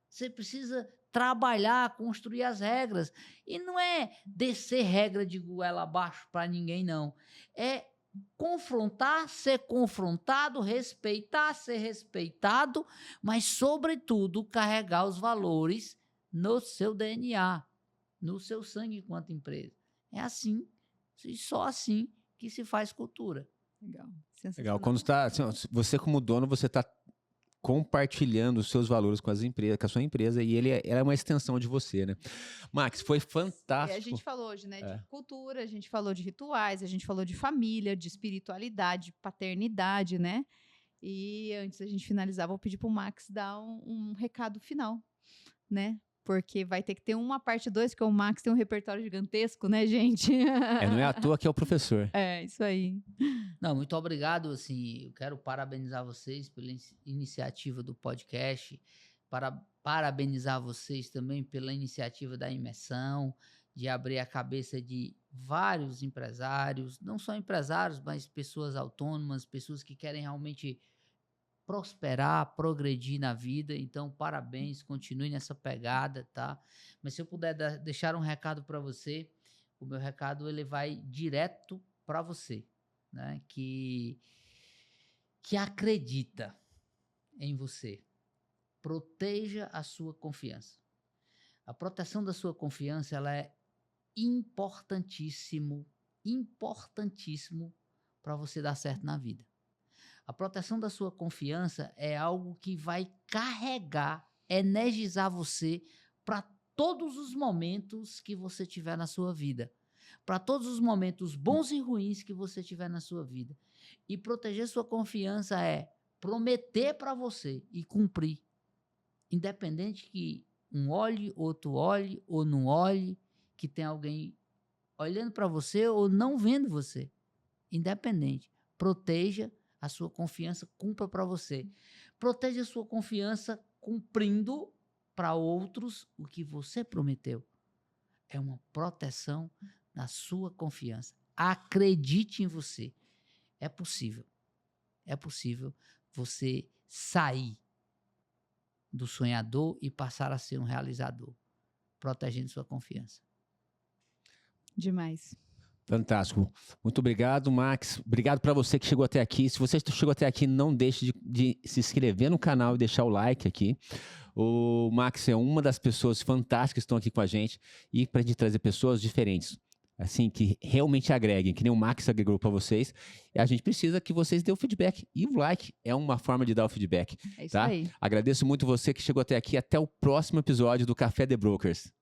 Você precisa trabalhar, construir as regras. E não é descer regra de goela abaixo para ninguém, não. É confrontar, ser confrontado, respeitar, ser respeitado, mas, sobretudo, carregar os valores no seu DNA, no seu sangue enquanto empresa. É assim, e só assim que se faz cultura. Legal. Legal. Quando você como dono, você está compartilhando os seus valores com as empresas, com a sua empresa, e ela é uma extensão de você, né? Max, foi fantástico. A gente falou hoje, né, de cultura, a gente falou de rituais, a gente falou de família, de espiritualidade, paternidade, né? E antes da gente finalizar, vou pedir pro Max dar um recado final, né? Porque vai ter que ter uma parte 2, que o Max tem um repertório gigantesco, né, gente? Não é à toa que é o professor. É, isso aí. Não, muito obrigado, assim, eu quero parabenizar vocês pela iniciativa do podcast, parabenizar vocês também pela iniciativa da imersão, de abrir a cabeça de vários empresários, não só empresários, mas pessoas autônomas, pessoas que querem realmente prosperar, progredir na vida. Então, parabéns, continue nessa pegada, tá? Mas se eu puder deixar um recado para você, o meu recado ele vai direto para você, né? Que acredita em você. Proteja a sua confiança. A proteção da sua confiança ela é importantíssimo, importantíssimo para você dar certo na vida. A proteção da sua confiança é algo que vai carregar, energizar você para todos os momentos que você tiver na sua vida. Para todos os momentos bons e ruins que você tiver na sua vida. E proteger sua confiança é prometer para você e cumprir. Independente que um olhe, outro olhe ou não olhe, que tem alguém olhando para você ou não vendo você. Independente. Proteja a sua confiança, cumpra para você. Proteja a sua confiança cumprindo para outros o que você prometeu. É uma proteção da sua confiança. Acredite em você. É possível. É possível você sair do sonhador e passar a ser um realizador, protegendo sua confiança. Demais. Fantástico. Muito obrigado, Max. Obrigado para você que chegou até aqui. Se você chegou até aqui, não deixe de se inscrever no canal e deixar o like aqui. O Max é uma das pessoas fantásticas que estão aqui com a gente e para a gente trazer pessoas diferentes, assim, que realmente agreguem, que nem o Max agregou para vocês. A gente precisa que vocês dêem o feedback. E o like é uma forma de dar o feedback. É isso tá? aí. Agradeço muito você que chegou até aqui. Até o próximo episódio do Café The Brokers.